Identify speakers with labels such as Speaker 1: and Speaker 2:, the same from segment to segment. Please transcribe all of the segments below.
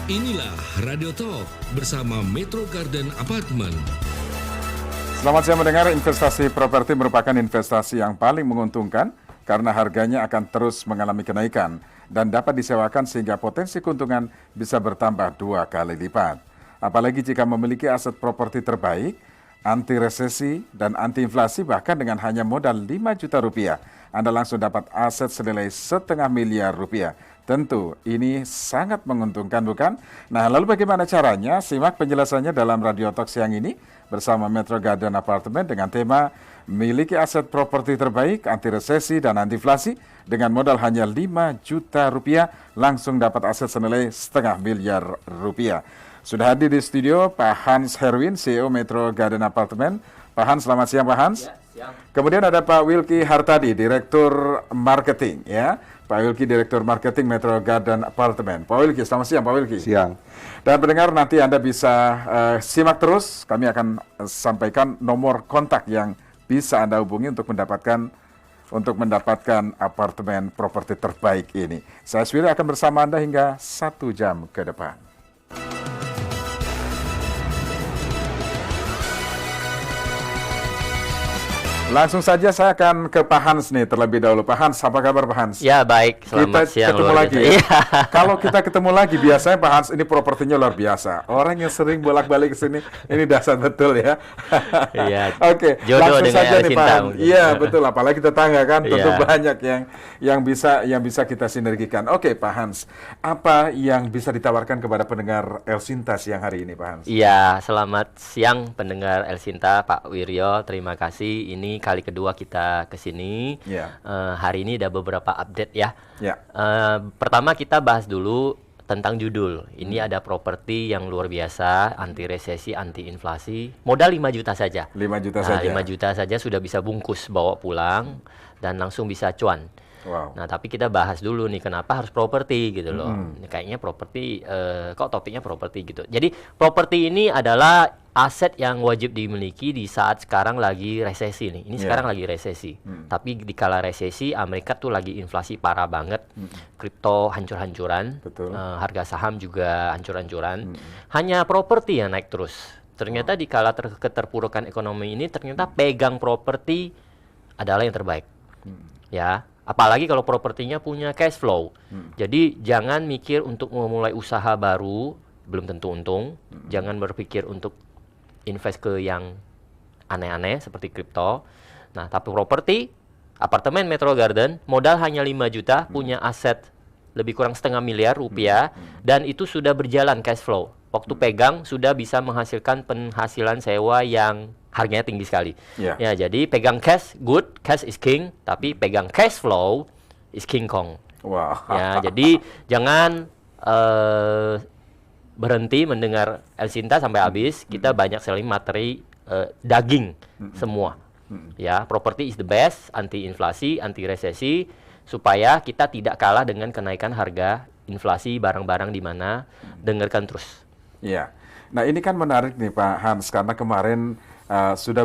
Speaker 1: Inilah Radio Talk bersama Metro Garden Apartment.
Speaker 2: Selamat siang mendengar, investasi properti merupakan investasi yang paling menguntungkan karena harganya akan terus mengalami kenaikan dan dapat disewakan sehingga potensi keuntungan bisa bertambah 2 kali lipat. Apalagi jika memiliki aset properti terbaik, anti resesi dan anti inflasi, bahkan dengan hanya modal 5 juta rupiah, Anda langsung dapat aset senilai setengah miliar rupiah. Tentu ini sangat menguntungkan, bukan? Nah, lalu bagaimana caranya? Simak penjelasannya dalam Radio Talk siang ini bersama Metro Garden Apartment dengan tema miliki aset properti terbaik, anti resesi dan anti inflasi dengan modal hanya 5 juta rupiah, langsung dapat aset senilai setengah miliar rupiah. Sudah hadir di studio Pak Hans Herwin, CEO Metro Garden Apartment. Pak Hans, selamat siang Pak Hans. Ya, siang. Kemudian ada Pak Wilky Hartadi, Direktur Marketing, ya. Pak Wilky, Direktur Marketing Metro Garden Apartment. Pak Wilky, selamat siang Pak Wilky.
Speaker 3: Siang.
Speaker 2: Dan pendengar, nanti Anda bisa simak terus. Kami akan sampaikan nomor kontak yang bisa Anda hubungi untuk mendapatkan apartemen properti terbaik ini. Saya Swira akan bersama Anda hingga 1 jam ke depan. Langsung saja saya akan ke Pak Hans nih terlebih dahulu. Pak Hans, apa kabar Pak Hans?
Speaker 4: Ya, baik. Selamat
Speaker 2: kita
Speaker 4: siang.
Speaker 2: Ketemu lagi ya. Kalau kita ketemu lagi, biasanya Pak Hans ini propertinya luar biasa. Orang yang sering bolak-balik ke sini, ini dasar betul ya.
Speaker 4: Iya.
Speaker 2: Oke, langsung saja nih Pak Hans. Iya, betul. Apalagi tetangga kan, tentu banyak yang bisa kita sinergikan. Oke, Pak Hans, apa yang bisa ditawarkan kepada pendengar El Sinta siang hari ini, Pak Hans?
Speaker 4: Iya, selamat siang pendengar El Sinta, Pak Wiryo. Terima kasih. Ini kali kedua kita ke sini. Hari ini ada beberapa update ya. Pertama kita bahas dulu tentang judul. Ini ada properti yang luar biasa, anti resesi, anti inflasi. Modal 5 juta saja.
Speaker 2: 5 juta saja.
Speaker 4: 5 juta saja sudah bisa bungkus bawa pulang dan langsung bisa cuan.
Speaker 2: Wow.
Speaker 4: Nah, tapi kita bahas dulu nih kenapa harus properti gitu loh. Kayaknya properti, kok topiknya properti gitu. Jadi properti ini adalah aset yang wajib dimiliki di saat sekarang lagi resesi nih. Ini sekarang lagi resesi. Tapi di kala resesi, Amerika tuh lagi inflasi parah banget. Kripto hancur-hancuran. Harga saham juga hancur-hancuran. Hanya properti yang naik terus. Ternyata di kala keterpurukan ekonomi ini, ternyata pegang properti adalah yang terbaik. Ya. Apalagi kalau propertinya punya cash flow. Jadi jangan mikir untuk memulai usaha baru, belum tentu untung. Jangan berpikir untuk invest ke yang aneh-aneh seperti kripto. Nah, tapi properti, apartemen Metro Garden, modal hanya 5 juta, punya aset lebih kurang setengah miliar rupiah, dan itu sudah berjalan cash flow. Waktu pegang sudah bisa menghasilkan penghasilan sewa yang harganya tinggi sekali. Ya, jadi pegang cash, good, cash is king, tapi pegang cash flow is King Kong.
Speaker 2: Wow.
Speaker 4: Ya, jadi jangan berhenti mendengar El Sinta sampai habis. Kita banyak sekali materi daging semua. Ya, property is the best, anti inflasi, anti resesi, supaya kita tidak kalah dengan kenaikan harga inflasi barang-barang di mana. Dengarkan terus.
Speaker 2: Iya. Nah, ini kan menarik nih Pak Hans, karena kemarin sudah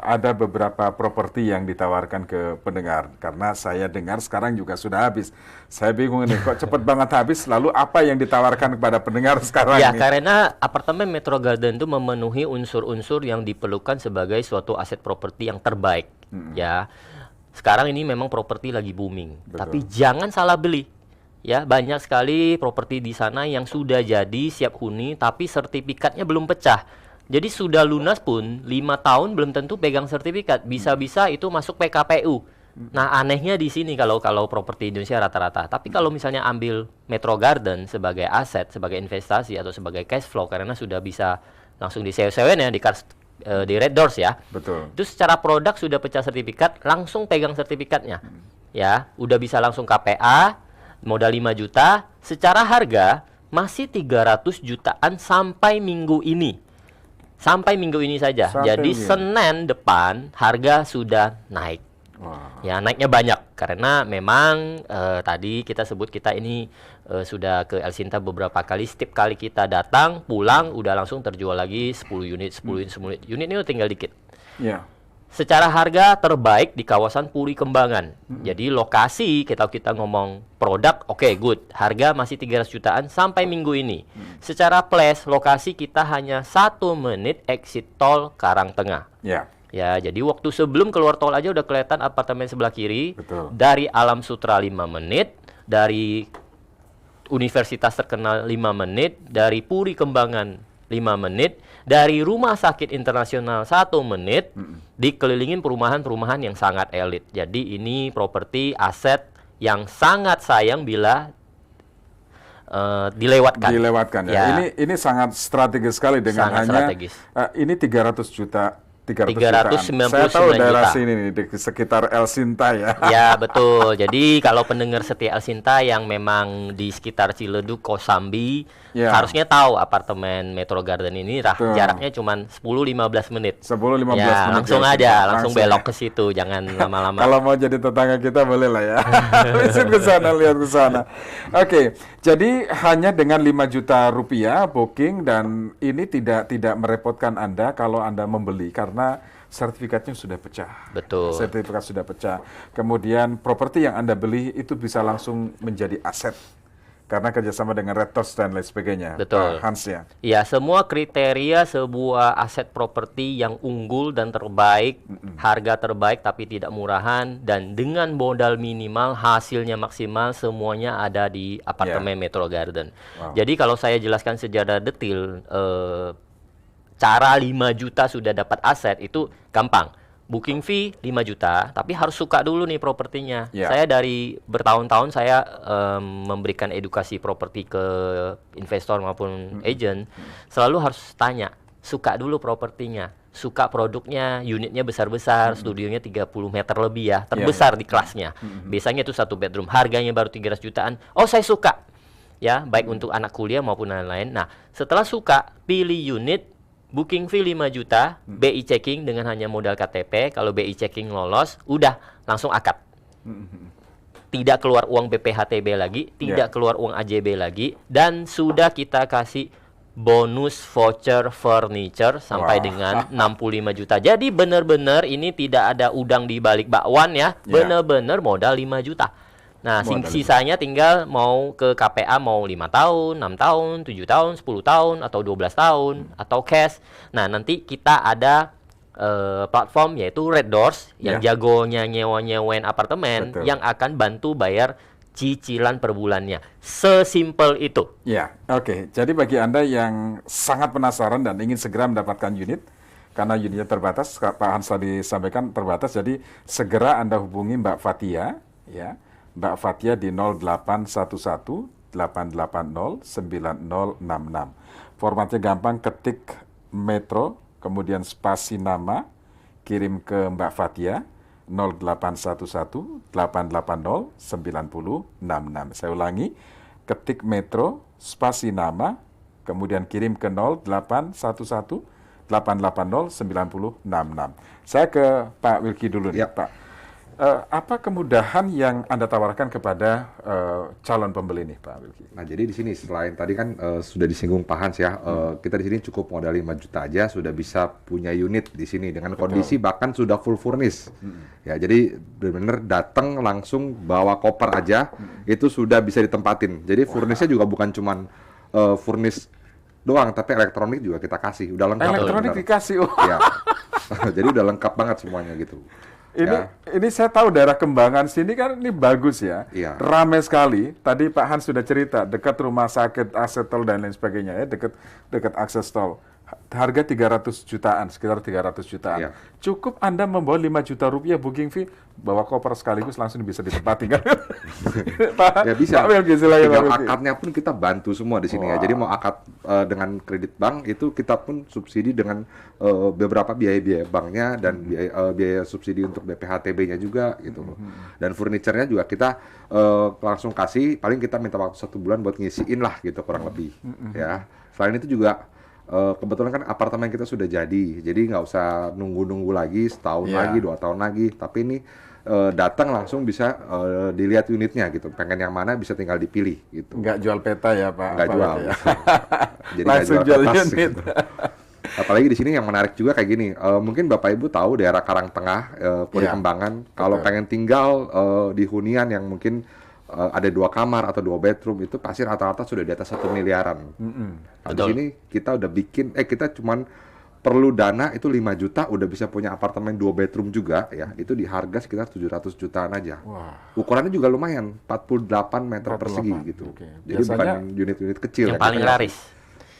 Speaker 2: ada beberapa properti yang ditawarkan ke pendengar. Karena saya dengar sekarang juga sudah habis. Saya bingung nih, kok cepet banget habis. Lalu apa yang ditawarkan kepada pendengar sekarang?
Speaker 4: Ya,
Speaker 2: nih?
Speaker 4: karena apartemen Metro Garden itu memenuhi unsur-unsur yang diperlukan sebagai suatu aset properti yang terbaik. Ya, sekarang ini memang properti lagi booming.
Speaker 2: Betul.
Speaker 4: Tapi jangan salah beli. Ya, banyak sekali properti di sana yang sudah jadi siap huni, tapi sertifikatnya belum pecah. Jadi sudah lunas pun 5 tahun belum tentu pegang sertifikat. Bisa-bisa itu masuk PKPU. Nah, anehnya di sini kalau properti Indonesia rata-rata. Tapi kalau misalnya ambil Metro Garden sebagai aset, sebagai investasi atau sebagai cash flow, karena sudah bisa langsung disewa-sewain ya di Red Doors ya.
Speaker 2: Betul.
Speaker 4: Itu secara produk sudah pecah sertifikat, langsung pegang sertifikatnya. Ya, udah bisa langsung KPA, modal 5 juta, secara harga masih 300 jutaan sampai minggu ini. Sampai minggu ini saja. Jadi Senin depan harga sudah naik. Ya, naiknya banyak karena memang tadi kita sebut kita ini sudah ke El Sinta beberapa kali. Setiap kali kita datang pulang udah langsung terjual lagi 10 unit, 10 unit, 10 unit. Unit ini tinggal dikit. Secara harga terbaik di kawasan Puri Kembangan. Jadi lokasi kita ngomong produk, oke, good. Harga masih 300 jutaan sampai minggu ini. Secara place, lokasi kita hanya 1 menit exit tol Karangtengah.
Speaker 2: Ya.
Speaker 4: Ya, jadi waktu sebelum keluar tol aja udah kelihatan apartemen sebelah kiri.
Speaker 2: Betul.
Speaker 4: Dari Alam Sutra 5 menit, dari Universitas terkenal 5 menit, dari Puri Kembangan 5 menit, dari Rumah Sakit Internasional 1 menit, dikelilingin perumahan-perumahan yang sangat elit. Jadi ini properti aset yang sangat sayang bila dilewatkan.
Speaker 2: Dilewatkan ya. Ini sangat strategis sekali dengan
Speaker 4: Sangat
Speaker 2: hanya
Speaker 4: strategis.
Speaker 2: Ini 300 juta.
Speaker 4: 399
Speaker 2: Saya tahu daerah
Speaker 4: juta.
Speaker 2: sini nih, di sekitar El Sinta ya.
Speaker 4: Ya, betul. Jadi kalau pendengar setia El Sinta yang memang di sekitar Ciledug, Kosambi,
Speaker 2: Ya.
Speaker 4: harusnya tahu apartemen Metro Garden ini
Speaker 2: Betul.
Speaker 4: jaraknya cuma 10-15 menit.
Speaker 2: 10-15
Speaker 4: Ya,
Speaker 2: menit.
Speaker 4: langsung
Speaker 2: ya.
Speaker 4: aja, langsung belok
Speaker 2: ya.
Speaker 4: ke situ, jangan lama-lama.
Speaker 2: Kalau mau jadi tetangga kita boleh lah ya. Visit ke sana, lihat ke sana. Oke, jadi hanya dengan 5 juta rupiah booking, dan ini tidak merepotkan Anda kalau Anda membeli karena sertifikatnya sudah pecah.
Speaker 4: Betul.
Speaker 2: Sertifikat sudah pecah. Kemudian properti yang Anda beli itu bisa langsung menjadi aset karena kerjasama dengan Retos dan lain sebagainya.
Speaker 4: Betul.
Speaker 2: Pak Hans ya.
Speaker 4: Ya, semua kriteria sebuah aset properti yang unggul dan terbaik, harga terbaik tapi tidak murahan, dan dengan modal minimal hasilnya maksimal, semuanya ada di apartemen Metro Garden.
Speaker 2: Wow.
Speaker 4: Jadi kalau saya jelaskan secara detail, cara 5 juta sudah dapat aset itu gampang. Booking fee 5 juta, tapi harus suka dulu nih propertinya.
Speaker 2: Ya.
Speaker 4: Saya dari bertahun-tahun saya memberikan edukasi properti ke investor maupun agent, selalu harus tanya, suka dulu propertinya, suka produknya, unitnya besar-besar, studionya 30 meter lebih ya, terbesar di kelasnya. Biasanya itu 1 bedroom, harganya baru 300 jutaan. Oh, saya suka. Ya, baik untuk anak kuliah maupun lain-lain. Nah, setelah suka, pilih unit. Booking fee 5 juta, BI checking dengan hanya modal KTP. Kalau BI checking lolos, udah langsung akad. Tidak keluar uang BPHTB lagi, tidak keluar uang AJB lagi, dan sudah kita kasih bonus voucher furniture sampai dengan 65 juta. Jadi benar-benar ini tidak ada udang di balik bakwan ya, benar-benar modal 5 juta. Nah, sisanya tinggal mau ke KPA mau 5 tahun, 6 tahun, 7 tahun, 10 tahun, atau 12 tahun, atau cash. Nah, nanti kita ada platform yaitu Red Doors yang jagonya nyewa-nyewain apartemen.
Speaker 2: Betul.
Speaker 4: Yang akan bantu bayar cicilan per bulannya. Sesimpel itu.
Speaker 2: Ya, oke. Jadi bagi Anda yang sangat penasaran dan ingin segera mendapatkan unit, karena unitnya terbatas, Pak Hans tadi sampaikan terbatas, jadi segera Anda hubungi Mbak Fatia, ya. Mbak Fatia di 0811 880 9066. Formatnya gampang, ketik Metro, kemudian spasi nama, kirim ke Mbak Fatia 0811 880 9066. Saya ulangi, ketik Metro, spasi nama, kemudian kirim ke 0811 880 9066. Saya ke Pak Wilky dulu nih, Pak. Apa kemudahan yang Anda tawarkan kepada calon pembeli nih, Pak Wilky?
Speaker 3: Nah, jadi di sini selain tadi kan sudah disinggung Pak Hans ya, kita di sini cukup modal 5 juta aja sudah bisa punya unit di sini dengan kondisi bahkan sudah full furnish. Ya, jadi benar-benar datang langsung bawa koper aja itu sudah bisa ditempatin. Jadi furnishnya juga bukan cuman furnish doang, tapi elektronik juga kita kasih, udah lengkap.
Speaker 2: Elektronik dikasih,
Speaker 3: Ya. Jadi udah lengkap banget semuanya gitu.
Speaker 2: Ini saya tahu daerah Kembangan sini kan ini bagus ya, ramai sekali. Tadi Pak Hans sudah cerita dekat rumah sakit, akses tol dan lain sebagainya ya, dekat akses tol. Harga 300 jutaan, sekitar 300 jutaan. Cukup Anda membawa 5 juta rupiah booking fee, bawa koper sekaligus langsung bisa ditempati kan?
Speaker 3: Ya bisa.
Speaker 2: Pak Wilky, silakan,
Speaker 3: Tinggal
Speaker 2: Pak Wilky.
Speaker 3: akadnya pun kita bantu semua di sini ya. Jadi mau akad dengan kredit bank itu kita pun subsidi dengan beberapa biaya-biaya banknya dan biaya subsidi untuk BPHTB-nya juga gitu loh. Dan furniture-nya juga kita langsung kasih, paling kita minta waktu 1 bulan buat ngisiin lah gitu kurang lebih ya. Selain itu juga kebetulan kan apartemen kita sudah jadi nggak usah nunggu-nunggu lagi setahun lagi, 2 tahun lagi, tapi ini datang langsung bisa dilihat unitnya gitu, pengen yang mana bisa tinggal dipilih gitu.
Speaker 2: Nggak jual peta ya Pak?
Speaker 3: Nggak jual.
Speaker 2: Ya.
Speaker 3: Jadi
Speaker 2: Langsung
Speaker 3: nggak
Speaker 2: jual
Speaker 3: kertas,
Speaker 2: unit.
Speaker 3: gitu. Apalagi di sini yang menarik juga kayak gini, mungkin Bapak Ibu tahu daerah Karangtengah, Puri
Speaker 2: Iya,
Speaker 3: Kembangan, kalau
Speaker 2: betul.
Speaker 3: pengen tinggal di hunian yang mungkin ada 2 kamar atau 2 bedroom itu pasti rata-rata sudah di atas 1 miliaran. Nah, di
Speaker 4: Betul.
Speaker 3: sini kita udah bikin, kita cuman perlu dana itu 5 juta udah bisa punya apartemen 2 bedroom juga ya, itu di harga sekitar 700 jutaan aja.
Speaker 2: Wah.
Speaker 3: Ukurannya juga lumayan, 48 meter persegi
Speaker 2: 48,
Speaker 3: gitu.
Speaker 2: oke.
Speaker 3: Jadi
Speaker 2: Biasanya
Speaker 3: bukan unit-unit kecil.
Speaker 4: Yang
Speaker 3: ya.
Speaker 4: paling laris.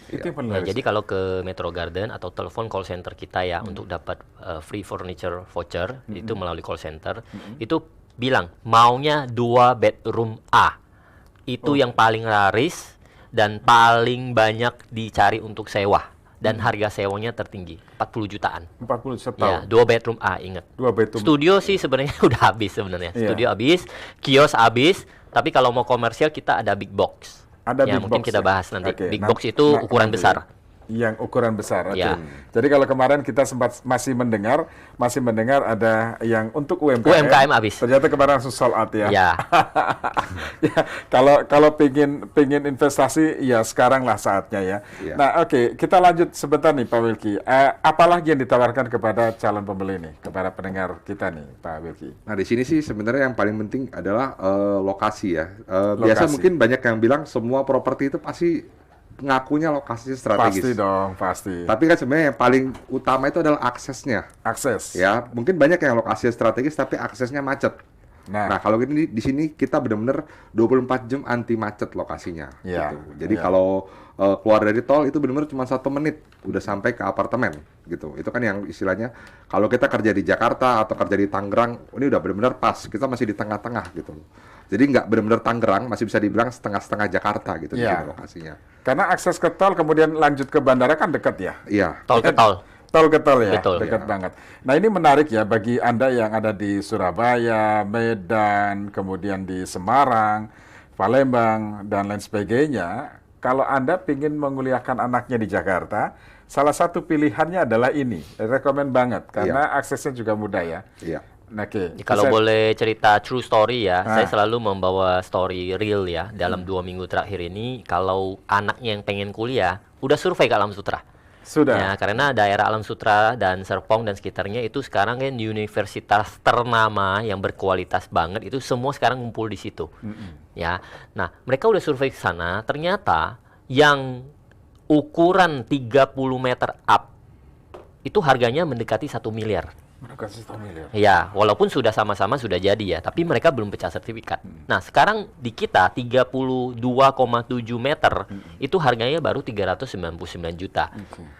Speaker 2: Itu yang paling
Speaker 4: Nah,
Speaker 2: laris.
Speaker 4: jadi kalau ke Metro Garden atau telepon call center kita ya untuk dapat free furniture voucher itu melalui call center itu bilang maunya 2 bedroom A. Itu yang paling laris dan paling banyak dicari untuk sewa dan harga sewanya tertinggi 40 jutaan.
Speaker 2: 40
Speaker 4: Ya,
Speaker 2: setahun.
Speaker 4: 2 bedroom A ingat.
Speaker 2: 2 bedroom.
Speaker 4: Studio sih sebenarnya udah habis sebenarnya.
Speaker 2: Iya.
Speaker 4: Studio habis, kios habis, tapi kalau mau komersial kita ada big box.
Speaker 2: Ada
Speaker 4: ya,
Speaker 2: big
Speaker 4: mungkin
Speaker 2: box
Speaker 4: kita
Speaker 2: ya?
Speaker 4: bahas nanti.
Speaker 2: Oke,
Speaker 4: Big
Speaker 2: nah-
Speaker 4: box itu
Speaker 2: nah,
Speaker 4: ukuran
Speaker 2: nanti
Speaker 4: besar.
Speaker 2: ya. Yang ukuran besar. Oke.
Speaker 4: Ya.
Speaker 2: Jadi kalau kemarin kita masih mendengar ada yang untuk UMKM.
Speaker 4: UMKM habis.
Speaker 2: Ternyata kemarin langsung sold out ya.
Speaker 4: Ya.
Speaker 2: Ya, kalau pingin investasi ya sekarang lah saatnya ya.
Speaker 3: Iya.
Speaker 2: Nah, oke, kita lanjut sebentar nih Pak Wilky. Apalagi yang ditawarkan kepada calon pembeli nih, kepada pendengar kita nih, Pak Wilky?
Speaker 3: Nah, di sini sih sebenarnya yang paling penting adalah lokasi ya. Biasa
Speaker 2: Lokasi.
Speaker 3: mungkin banyak yang bilang semua properti itu pasti ngakunya lokasi strategis.
Speaker 2: Pasti dong, pasti.
Speaker 3: Tapi kan sebenarnya yang paling utama itu adalah aksesnya.
Speaker 2: Akses.
Speaker 3: Ya, mungkin banyak yang lokasi strategis tapi aksesnya macet.
Speaker 2: Nah,
Speaker 3: Nah, kalau ini di sini kita benar-benar 24 jam anti macet lokasinya.
Speaker 2: Iya,
Speaker 3: Gitu. Jadi
Speaker 2: iya.
Speaker 3: kalau keluar dari tol itu benar-benar cuma 1 menit udah sampai ke apartemen gitu. Itu kan yang istilahnya kalau kita kerja di Jakarta atau kerja di Tangerang, ini udah benar-benar pas. Kita masih di tengah-tengah gitu. Jadi nggak benar-benar Tangerang, masih bisa dibilang setengah-setengah Jakarta gitu di
Speaker 2: Iya.
Speaker 3: sini lokasinya.
Speaker 2: karena akses ke tol kemudian lanjut ke bandara kan dekat ya.
Speaker 3: Iya.
Speaker 4: Tol ke tol.
Speaker 2: Tol ke tol ya,
Speaker 4: Betul.
Speaker 2: dekat
Speaker 3: Ya.
Speaker 2: banget. Nah ini menarik ya bagi Anda yang ada di Surabaya, Medan, kemudian di Semarang, Palembang, dan lain sebagainya. Kalau Anda ingin menguliahkan anaknya di Jakarta, salah satu pilihannya adalah ini. Rekomen banget, karena aksesnya juga mudah ya.
Speaker 3: Iya.
Speaker 2: Oke.
Speaker 4: Kalau
Speaker 2: bisa-
Speaker 4: boleh cerita true story ya,
Speaker 2: Ah.
Speaker 4: saya selalu membawa story real ya dalam 2 minggu terakhir ini. Kalau anaknya yang pengen kuliah, udah survei ke Alam Sutra.
Speaker 2: Sudah.
Speaker 4: Ya, karena daerah Alam Sutra dan Serpong dan sekitarnya itu sekarang kan universitas ternama yang berkualitas banget itu semua sekarang ngumpul di situ. Ya. Nah, mereka udah survei ke sana, ternyata yang ukuran 30 meter up itu harganya mendekati 1 miliar.
Speaker 2: Mereka sih tahu miliar.
Speaker 4: Ya, walaupun sudah sama-sama sudah jadi ya, tapi mereka belum pecah sertifikat. Nah, sekarang di kita 32,7 meter itu harganya baru 399 juta.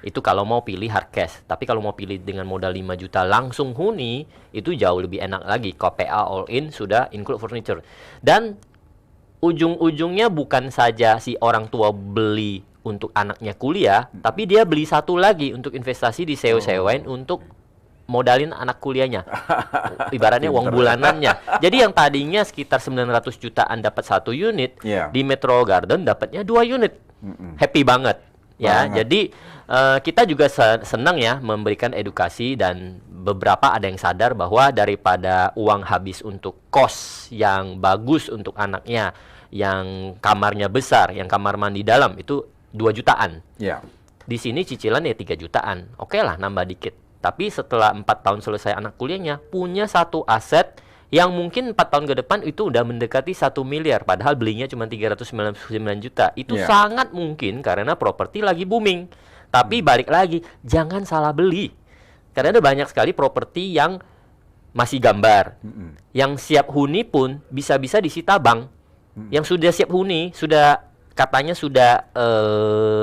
Speaker 4: Itu kalau mau pilih hard cash. Tapi kalau mau pilih dengan modal 5 juta langsung huni, itu jauh lebih enak lagi. KPA all in sudah include furniture. Dan ujung-ujungnya bukan saja si orang tua beli untuk anaknya kuliah, tapi dia beli satu lagi untuk investasi di sewa-sewain untuk modalin anak kuliahnya. Ibaratnya uang bulanannya. Jadi yang tadinya sekitar 900 jutaan dapat 1 unit,
Speaker 2: Iya.
Speaker 4: di Metro Garden dapatnya 2 unit. Happy banget. Ya,
Speaker 2: Banget.
Speaker 4: jadi kita juga senang ya memberikan edukasi dan beberapa ada yang sadar bahwa daripada uang habis untuk kos yang bagus untuk anaknya, yang kamarnya besar, yang kamar mandi dalam itu 2 jutaan.
Speaker 2: Ya.
Speaker 4: Di sini cicilan ya 3 jutaan. Oke lah nambah dikit. Tapi setelah 4 tahun selesai anak kuliahnya, punya satu aset yang mungkin 4 tahun ke depan itu udah mendekati 1 miliar. Padahal belinya cuma 399 juta. Itu
Speaker 2: Iya.
Speaker 4: sangat mungkin karena properti lagi booming. Tapi balik lagi, jangan salah beli. Karena ada banyak sekali properti yang masih gambar. Yang siap huni pun bisa-bisa disita bank. Yang sudah siap huni, sudah katanya sudah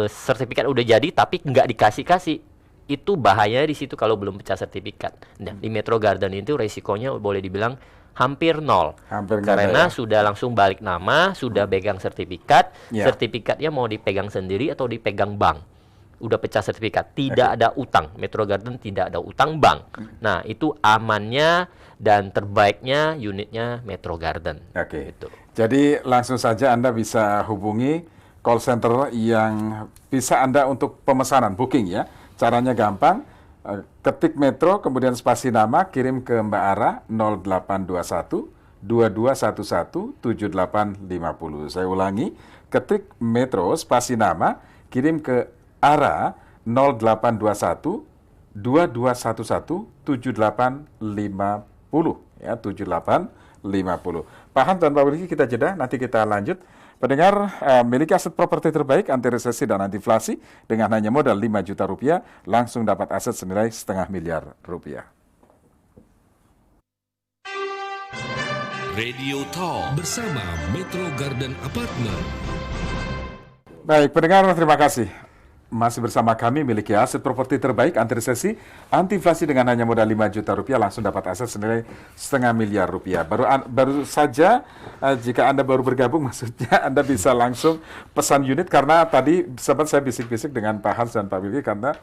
Speaker 4: sertifikat udah jadi tapi nggak dikasih-kasih. Itu bahaya di situ kalau belum pecah sertifikat. Nah, di Metro Garden itu resikonya boleh dibilang hampir nol.
Speaker 2: Hampir nggak ada
Speaker 4: Karena
Speaker 2: ya.
Speaker 4: sudah langsung balik nama, sudah pegang sertifikat.
Speaker 2: Ya.
Speaker 4: Sertifikatnya mau dipegang sendiri atau dipegang bank. Udah pecah sertifikat, tidak ada utang. Metro Garden tidak ada utang bank. Nah, itu amannya dan terbaiknya unitnya Metro Garden.
Speaker 2: Oke.
Speaker 4: Gitu.
Speaker 2: Jadi langsung saja Anda bisa hubungi call center yang bisa Anda untuk pemesanan, booking ya. Caranya gampang, ketik Metro, kemudian spasi nama, kirim ke Mbak Ara 0821 2211 7850. Saya ulangi, ketik Metro, spasi nama, kirim ke Ara 0821 2211 7850 ya, 7850. Pak Hans dan Pak Wilky, kita jeda, nanti kita lanjut. Pendengar, miliki aset properti terbaik, anti resesi dan anti inflasi dengan hanya modal 5 juta rupiah, langsung dapat aset senilai setengah miliar rupiah.
Speaker 1: Radio Talk bersama Metro Garden Apartment.
Speaker 2: Baik, pendengar, terima kasih. Masih bersama kami, miliki aset properti terbaik, anti resesi, anti inflasi dengan hanya modal 5 juta rupiah, langsung dapat aset senilai setengah miliar rupiah. Baru saja, jika Anda baru bergabung, maksudnya Anda bisa langsung pesan unit, karena tadi sempat saya bisik-bisik dengan Pak Hans dan Pak Wilky, karena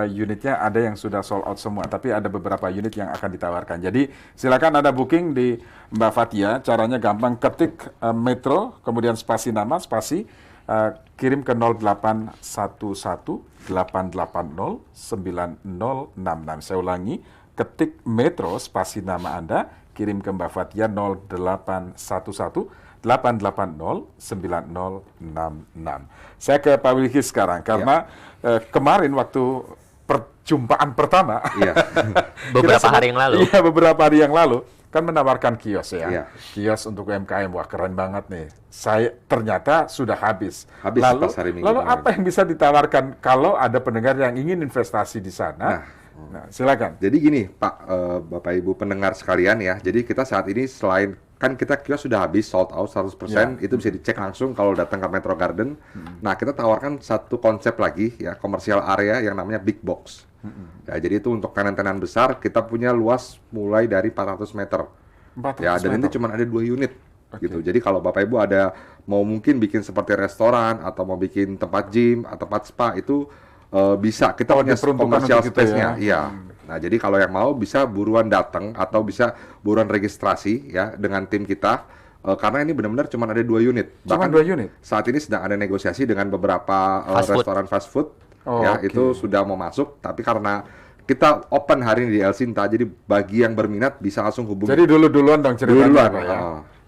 Speaker 2: unitnya ada yang sudah sold out semua, tapi ada beberapa unit yang akan ditawarkan. Jadi silakan Anda booking di Mbak Fatia, caranya gampang, ketik Metro, kemudian spasi nama, spasi, kirim ke 0811 880 9066. Saya ulangi, ketik Metro, spasi nama Anda, kirim ke Mbak Fatia 0811 880 9066. Saya ke Pak Wilky sekarang, karena kemarin waktu perjumpaan pertama,
Speaker 4: Beberapa hari yang lalu.
Speaker 2: Iya, beberapa hari yang lalu, kan menawarkan kios ya.
Speaker 3: Iya.
Speaker 2: Kios untuk UMKM, wah keren banget nih. Saya ternyata sudah habis.
Speaker 3: Habis pas hari Minggu
Speaker 2: lalu
Speaker 3: kemarin.
Speaker 2: apa yang bisa ditawarkan kalau ada pendengar yang ingin investasi di sana? Nah, silakan.
Speaker 3: Jadi gini, Pak, Bapak Ibu pendengar sekalian ya. Jadi kita saat ini selain kan kita kios sudah habis sold out 100%, itu bisa dicek langsung kalau datang ke Metro Garden. Nah, kita tawarkan satu konsep lagi ya, komersial area yang namanya big box. Ya, jadi itu untuk tenan-tenan besar, kita punya luas mulai dari 400 meter.
Speaker 2: 400
Speaker 3: Ya, dan ini
Speaker 2: meter.
Speaker 3: cuma ada 2 unit. Gitu. Jadi kalau Bapak Ibu ada mau mungkin bikin seperti restoran atau mau bikin tempat gym atau tempat spa, itu bisa, kita punya
Speaker 2: diperuntukkan
Speaker 3: komersial
Speaker 2: untuk itu
Speaker 3: space-nya.
Speaker 2: ya?
Speaker 3: Iya. Nah, jadi kalau yang mau bisa buruan datang atau bisa buruan registrasi ya dengan tim kita, karena ini benar-benar cuma ada 2 unit.
Speaker 2: Cuma
Speaker 3: Bahkan
Speaker 2: 2 unit?
Speaker 3: saat ini sedang ada negosiasi dengan beberapa
Speaker 4: Fast food.
Speaker 3: restoran fast food.
Speaker 2: Oh,
Speaker 3: Ya,
Speaker 2: oke.
Speaker 3: itu sudah mau masuk, tapi karena kita open hari ini di El Sinta, jadi bagi yang berminat bisa langsung hubungi.
Speaker 2: Jadi duluan dong ceritanya,
Speaker 3: Duluan,
Speaker 2: Pak, ya.
Speaker 3: ya.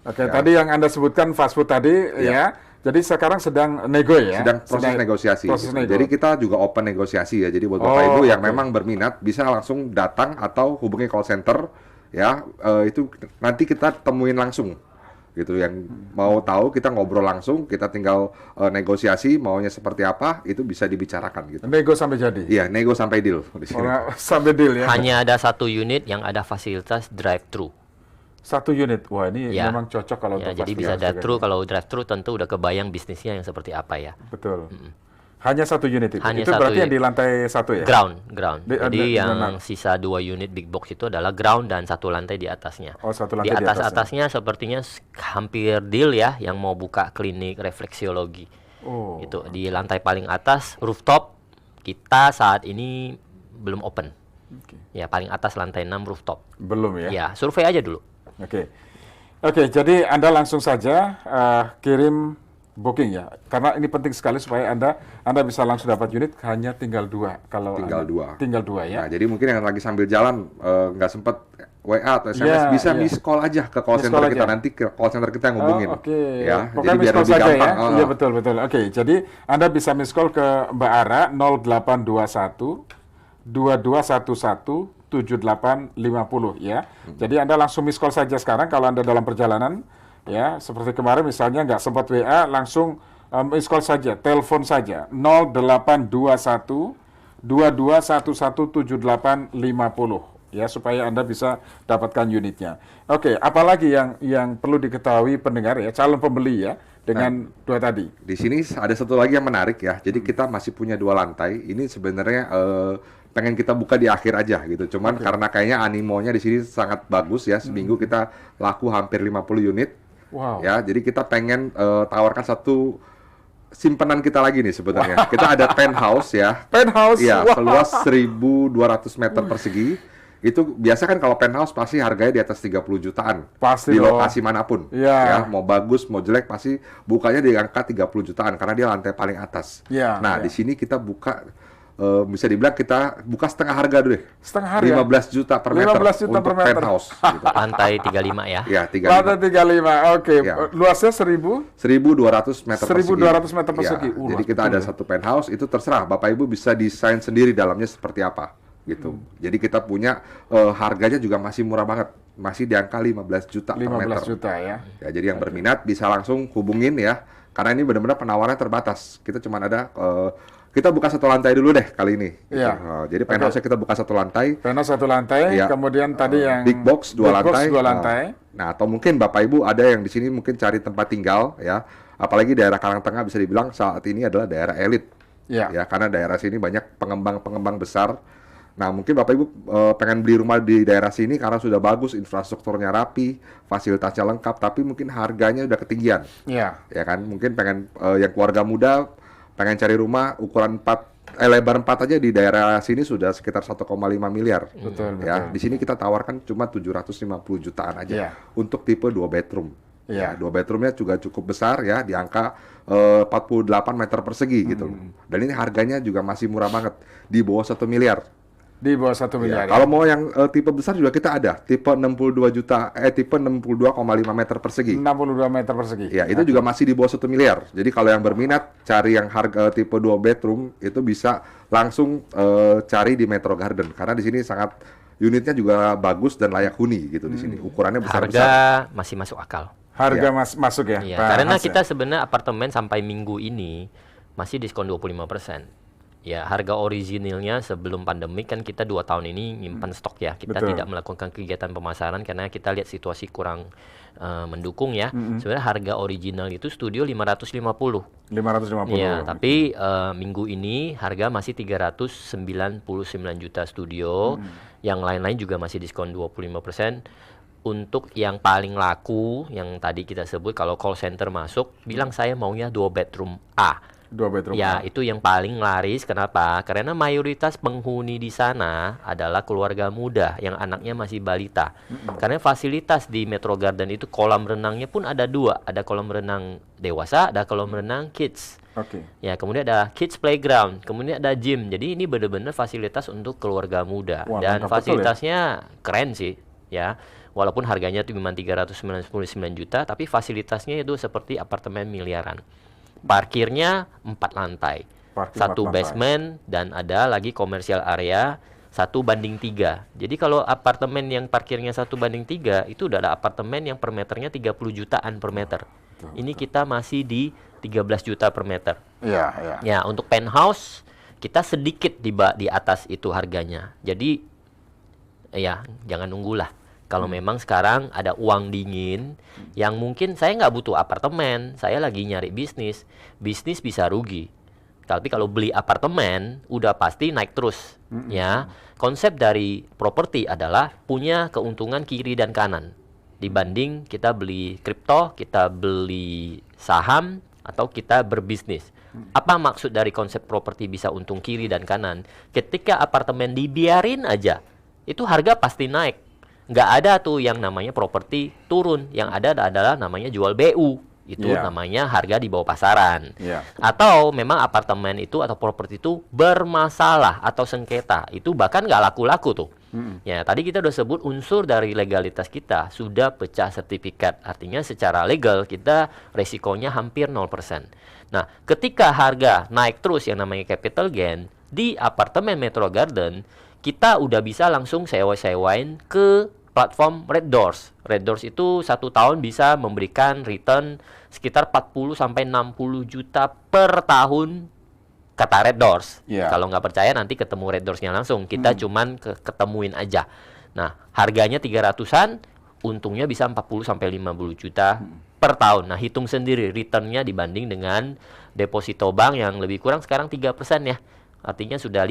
Speaker 2: Oke, tadi yang Anda sebutkan fast food tadi, ya. Jadi sekarang sedang nego ya?
Speaker 3: Sedang proses negosiasi.
Speaker 2: Proses
Speaker 3: gitu.
Speaker 2: nego.
Speaker 3: Jadi kita juga open negosiasi ya. Jadi buat Bapak Ibu yang memang berminat bisa langsung datang atau hubungi call center ya. Itu nanti kita temuin langsung. Gitu, yang mau tahu kita ngobrol langsung, kita tinggal negosiasi maunya seperti apa, itu bisa dibicarakan gitu.
Speaker 2: Nego sampai jadi?
Speaker 3: Iya, nego sampai deal di sini.
Speaker 2: Sampai deal ya?
Speaker 4: Hanya ada satu unit yang ada fasilitas drive-thru.
Speaker 2: Satu unit, wah ini
Speaker 4: Ya.
Speaker 2: memang cocok kalau
Speaker 4: Ya,
Speaker 2: untuk
Speaker 4: jadi bisa drive-thru. Kalau drive-thru tentu udah kebayang bisnisnya yang seperti apa ya.
Speaker 2: Betul. Hanya satu unit itu?
Speaker 4: Hanya
Speaker 2: Itu
Speaker 4: satu
Speaker 2: berarti yang
Speaker 4: unit.
Speaker 2: di lantai 1 ya?
Speaker 4: Ground. Jadi
Speaker 2: di
Speaker 4: yang
Speaker 2: mana?
Speaker 4: sisa 2 unit big box itu adalah ground dan satu lantai di atasnya.
Speaker 2: Oh, satu
Speaker 4: Di
Speaker 2: lantai di atasnya.
Speaker 4: atasnya sepertinya hampir deal ya, yang mau buka klinik refleksiologi.
Speaker 2: Oh.
Speaker 4: Itu di lantai paling atas rooftop kita saat ini belum open.
Speaker 2: Oke.
Speaker 4: Ya paling atas lantai 6 rooftop.
Speaker 2: Belum ya?
Speaker 4: Ya survei aja dulu.
Speaker 2: Oke, jadi Anda langsung saja kirim booking ya, karena ini penting sekali supaya Anda bisa langsung dapat unit, hanya tinggal 2 kalau
Speaker 3: Tinggal
Speaker 2: Anda-
Speaker 3: 2.
Speaker 2: Tinggal 2 ya.
Speaker 3: Nah, jadi mungkin yang lagi sambil jalan nggak sempet WA atau SMS,
Speaker 2: Iya,
Speaker 3: bisa
Speaker 2: iya.
Speaker 3: miss call aja ke call
Speaker 2: Miss
Speaker 3: center
Speaker 2: call
Speaker 3: kita,
Speaker 2: aja.
Speaker 3: nanti ke call center kita yang hubungin.
Speaker 2: Oh, oke.
Speaker 3: Ya,
Speaker 2: Pokoknya
Speaker 3: jadi
Speaker 2: miss
Speaker 3: biar
Speaker 2: call
Speaker 3: lebih
Speaker 2: saja
Speaker 3: gampang.
Speaker 2: ya. Iya betul. Oke, jadi Anda bisa miss call ke Mbak Ara 0821 2211 7850 ya. Jadi Anda langsung miss call saja sekarang kalau Anda dalam perjalanan ya, seperti kemarin misalnya nggak sempat WA, langsung miss call saja, telepon saja 0821 2211 7850 ya, supaya Anda bisa dapatkan unitnya. Oke, apalagi yang perlu diketahui pendengar ya, calon pembeli ya, dengan 2 tadi.
Speaker 3: Di sini ada satu lagi yang menarik ya. Jadi kita masih punya 2 lantai. Ini sebenarnya pengen kita buka di akhir aja gitu. Cuman karena kayaknya animonya di sini sangat bagus ya. Seminggu kita laku hampir 50 unit.
Speaker 2: Wow.
Speaker 3: Ya, jadi kita pengen tawarkan satu simpenan kita lagi nih sebenarnya. Kita ada penthouse ya.
Speaker 2: Penthouse.
Speaker 3: Iya,
Speaker 2: Wah.
Speaker 3: seluas 1.200 meter persegi. Itu biasa kan kalau penthouse pasti harganya di atas 30 jutaan.
Speaker 2: Pasti
Speaker 3: di
Speaker 2: dong.
Speaker 3: lokasi manapun.
Speaker 2: Iya.
Speaker 3: Ya, mau bagus, mau jelek pasti bukanya di angka 30 jutaan karena dia lantai paling atas.
Speaker 2: Iya,
Speaker 3: Nah,
Speaker 2: iya.
Speaker 3: di sini kita buka bisa dibilang kita buka setengah harga dulu deh.
Speaker 2: Setengah harga?
Speaker 3: 15 juta per meter
Speaker 2: 15 juta
Speaker 3: untuk
Speaker 2: per meter.
Speaker 3: penthouse. Gitu.
Speaker 4: Lantai 35 ya.
Speaker 3: Ya,
Speaker 2: Lantai 35, oke.
Speaker 3: Ya.
Speaker 2: Luasnya 1.000?
Speaker 3: 1.200 meter persegi.
Speaker 2: 1.200 meter persegi.
Speaker 3: Ya, jadi kita ada
Speaker 2: betul.
Speaker 3: satu penthouse, itu terserah Bapak Ibu bisa desain sendiri dalamnya seperti apa gitu. Jadi kita punya harganya juga masih murah banget, masih di angka 15 juta per
Speaker 2: 15
Speaker 3: meter.
Speaker 2: juta ya.
Speaker 3: Ya, jadi yang berminat bisa langsung hubungin ya, karena ini benar-benar penawarannya terbatas. Kita cuma ada kita buka satu lantai dulu deh kali ini. Gitu.
Speaker 2: Iya.
Speaker 3: Jadi penthouse-nya kita buka satu lantai.
Speaker 2: Penthouse satu lantai,
Speaker 3: Iya.
Speaker 2: kemudian tadi yang
Speaker 3: Big box dua
Speaker 2: big box
Speaker 3: lantai.
Speaker 2: dua lantai.
Speaker 3: Nah, atau mungkin Bapak Ibu ada yang di sini mungkin cari tempat tinggal ya. Apalagi daerah Karangtengah bisa dibilang saat ini adalah daerah elit.
Speaker 2: Iya.
Speaker 3: Ya, karena daerah sini banyak pengembang-pengembang besar. Nah, mungkin Bapak Ibu pengen beli rumah di daerah sini karena sudah bagus, infrastrukturnya rapi, fasilitasnya lengkap, tapi mungkin harganya udah ketinggian.
Speaker 2: Iya.
Speaker 3: Ya kan? Mungkin pengen yang keluarga muda pengen cari rumah ukuran lebar 4 aja di daerah sini sudah sekitar 1,5 miliar.
Speaker 2: Betul,
Speaker 3: Ya,
Speaker 2: betul.
Speaker 3: di sini kita tawarkan cuma 750 jutaan aja
Speaker 2: Iya.
Speaker 3: untuk tipe 2 bedroom.
Speaker 2: Iya.
Speaker 3: Ya, 2 bedroomnya juga cukup besar ya, di angka 48 meter persegi gitu. Dan ini harganya juga masih murah banget, di bawah 1 miliar.
Speaker 2: Di bawah 1 miliar.
Speaker 3: Ya, kalau mau yang tipe besar juga kita ada, tipe 62,5 meter persegi.
Speaker 2: 62 meter persegi.
Speaker 3: Ya, itu juga masih di bawah 1 miliar. Jadi kalau yang berminat cari yang harga tipe 2 bedroom itu bisa langsung cari di Metro Garden karena di sini sangat unitnya juga bagus dan layak huni gitu di sini. Ukurannya besar-besar.
Speaker 4: Harga masih masuk akal.
Speaker 2: Harga
Speaker 3: Iya.
Speaker 2: masuk ya.
Speaker 4: Iya,
Speaker 2: Pak
Speaker 4: karena
Speaker 2: Hans, ya?
Speaker 4: kita sebenarnya apartemen sampai minggu ini masih diskon 25%. Ya, harga originalnya sebelum pandemi kan kita 2 tahun ini nyimpan stok ya. Kita
Speaker 2: Betul.
Speaker 4: tidak melakukan kegiatan pemasaran karena kita lihat situasi kurang mendukung ya. Sebenarnya harga original itu studio 550.
Speaker 2: 550.
Speaker 4: Iya, tapi minggu ini harga masih 399 juta studio. Yang lain-lain juga masih diskon 25%. Untuk yang paling laku, yang tadi kita sebut kalau call center masuk, bilang saya maunya 2 bedroom A.
Speaker 2: 2 bedroom.
Speaker 4: Ya, itu yang paling laris. Kenapa? Karena mayoritas penghuni di sana adalah keluarga muda yang anaknya masih balita. Karena fasilitas di Metro Garden itu kolam renangnya pun ada 2. Ada kolam renang dewasa, ada kolam renang kids.
Speaker 2: Oke.
Speaker 4: Ya, kemudian ada kids playground, kemudian ada gym. Jadi ini benar-benar fasilitas untuk keluarga muda.
Speaker 2: Wah,
Speaker 4: Dan
Speaker 2: lengkap betul ya.
Speaker 4: fasilitasnya keren sih, ya. Walaupun harganya itu cuma 399 juta, tapi fasilitasnya itu seperti apartemen miliaran. Parkirnya 4 lantai.
Speaker 2: Parkir
Speaker 4: 1
Speaker 2: 4 lantai.
Speaker 4: basement dan ada lagi komersial area 1:3. Jadi kalau apartemen yang parkirnya 1:3 itu udah ada apartemen yang per meternya 30 jutaan per meter. Ini kita masih di 13 juta per meter.
Speaker 2: Iya, iya.
Speaker 4: Ya, untuk penthouse kita sedikit di atas itu harganya. Jadi ya jangan nunggulah. Kalau memang sekarang ada uang dingin yang mungkin saya nggak butuh apartemen, saya lagi nyari bisnis bisa rugi. Tapi kalau beli apartemen udah pasti naik terus. Ya, konsep dari properti adalah punya keuntungan kiri dan kanan. Dibanding kita beli kripto, kita beli saham, atau kita berbisnis. Apa maksud dari konsep properti bisa untung kiri dan kanan? Ketika apartemen dibiarin aja, itu harga pasti naik. Nggak ada tuh yang namanya properti turun. Yang ada adalah namanya jual BU. Itu
Speaker 2: Iya.
Speaker 4: namanya harga di bawah pasaran.
Speaker 2: Iya.
Speaker 4: Atau memang apartemen itu atau properti itu bermasalah atau sengketa. Itu bahkan nggak laku-laku tuh. Ya, tadi kita udah sebut unsur dari legalitas kita sudah pecah sertifikat. Artinya secara legal kita resikonya hampir 0%. Nah, ketika harga naik terus yang namanya capital gain di apartemen Metro Garden, kita udah bisa langsung sewa-sewain ke platform Red Doors. Red Doors itu 1 tahun bisa memberikan return sekitar 40-60 juta per tahun, kata Red Doors.
Speaker 2: Iya.
Speaker 4: Kalau nggak percaya nanti ketemu Red Doors-nya langsung. Kita cuman ketemuin aja. Nah, harganya 300-an, untungnya bisa 40-50 juta per tahun. Nah, hitung sendiri return-nya dibanding dengan deposito bank yang lebih kurang sekarang 3% ya. Artinya sudah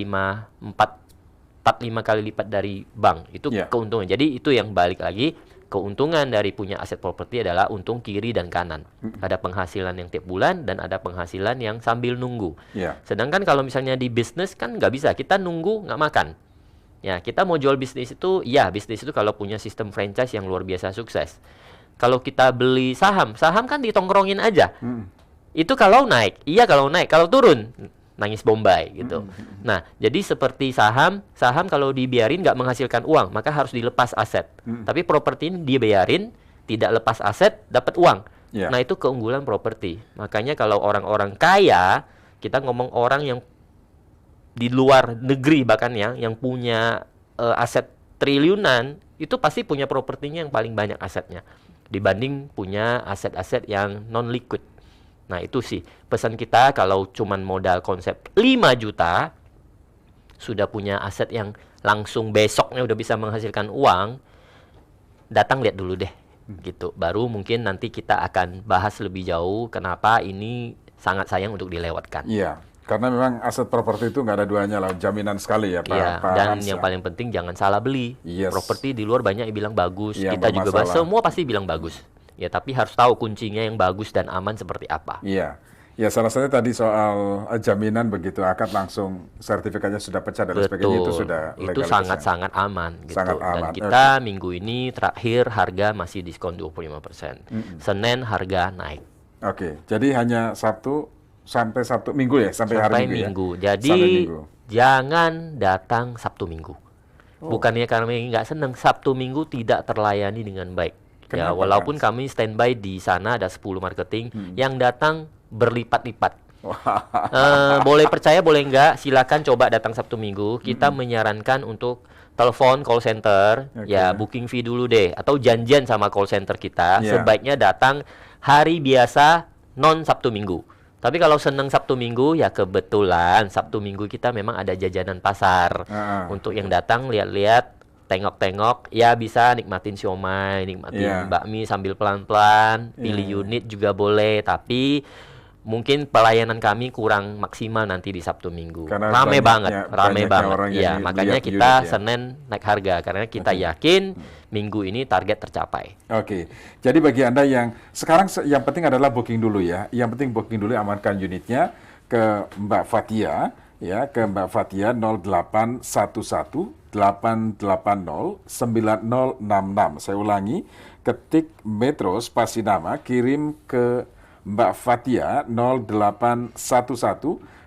Speaker 4: 4-5 kali lipat dari bank. Itu
Speaker 2: Yeah.
Speaker 4: keuntungan. Jadi itu yang balik lagi, keuntungan dari punya aset properti adalah untung kiri dan kanan. Ada penghasilan yang tiap bulan dan ada penghasilan yang sambil nunggu.
Speaker 2: Iya.
Speaker 4: Sedangkan kalau misalnya di bisnis kan nggak bisa, kita nunggu nggak makan. Ya, kita mau jual bisnis itu, ya bisnis itu kalau punya sistem franchise yang luar biasa sukses. Kalau kita beli saham, saham kan ditongkrongin aja. Itu kalau naik, iya kalau naik, kalau turun, nangis Bombay gitu. Nah, jadi seperti saham kalau dibiarin nggak menghasilkan uang, maka harus dilepas aset. Tapi properti ini dibiarin, tidak lepas aset, dapat uang.
Speaker 2: Yeah.
Speaker 4: Nah, itu keunggulan properti. Makanya kalau orang-orang kaya, kita ngomong orang yang di luar negeri bahkan ya, yang punya aset triliunan, itu pasti punya propertinya yang paling banyak asetnya dibanding punya aset-aset yang non-liquid. Nah, itu sih pesan kita kalau cuman modal konsep 5 juta sudah punya aset yang langsung besoknya udah bisa menghasilkan uang, datang lihat dulu deh. Gitu. Baru mungkin nanti kita akan bahas lebih jauh kenapa ini sangat sayang untuk dilewatkan.
Speaker 2: Iya, karena memang aset properti itu nggak ada duanya lah, jaminan sekali ya Pak.
Speaker 4: Iya,
Speaker 2: Pak
Speaker 4: dan
Speaker 2: Hamzah.
Speaker 4: yang paling penting jangan salah beli.
Speaker 2: Yes.
Speaker 4: Properti di luar banyak yang bilang bagus,
Speaker 2: Iya,
Speaker 4: kita juga
Speaker 2: bermasalah.
Speaker 4: semua pasti bilang bagus. Ya, tapi harus tahu kuncinya yang bagus dan aman seperti apa.
Speaker 2: Iya. Ya, salah satunya tadi soal jaminan begitu akad langsung sertifikatnya sudah pecah dan sebagainya itu sudah
Speaker 4: itu
Speaker 2: legalitasnya.
Speaker 4: sangat-sangat aman gitu.
Speaker 2: Sangat
Speaker 4: Dan
Speaker 2: aman.
Speaker 4: kita minggu ini terakhir harga masih diskon 25%. Senin harga naik.
Speaker 2: Oke, jadi hanya Sabtu sampai Sabtu Minggu ya, sampai hari Minggu.
Speaker 4: Ya? Jadi
Speaker 2: Sampai Minggu.
Speaker 4: jangan datang Sabtu Minggu. Bukannya kami nggak senang, Sabtu Minggu tidak terlayani dengan baik. Ya,
Speaker 2: Kenapa,
Speaker 4: walaupun
Speaker 2: Kang?
Speaker 4: kami standby di sana ada 10 marketing yang datang berlipat-lipat. Boleh percaya boleh enggak, silakan coba datang Sabtu Minggu. Kita menyarankan untuk telepon call center,
Speaker 2: Oke.
Speaker 4: ya booking fee dulu deh, atau janjian sama call center kita.
Speaker 2: Iya.
Speaker 4: Sebaiknya datang hari biasa non Sabtu Minggu. Tapi kalau senang Sabtu Minggu, ya kebetulan Sabtu Minggu kita memang ada jajanan pasar. Untuk yang datang lihat-lihat, tengok-tengok, ya bisa nikmatin siomay, nikmatin
Speaker 2: Iya.
Speaker 4: bakmi sambil pelan-pelan, pilih unit juga boleh, tapi mungkin pelayanan kami kurang maksimal nanti di Sabtu Minggu.
Speaker 2: Karena
Speaker 4: Rame
Speaker 2: banyaknya
Speaker 4: banget.
Speaker 2: orang yang
Speaker 4: Iya,
Speaker 2: lihat
Speaker 4: makanya
Speaker 2: unit
Speaker 4: kita
Speaker 2: ya.
Speaker 4: Senin naik harga karena kita yakin minggu ini target tercapai.
Speaker 2: Oke, jadi bagi Anda yang sekarang yang penting adalah booking dulu ya. Yang penting booking dulu, amankan unitnya ke Mbak Fatia ya, ke Mbak Fatia 0811 880 9066. Saya ulangi, ketik Metro spasi nama, kirim ke Mbak Fatia 0811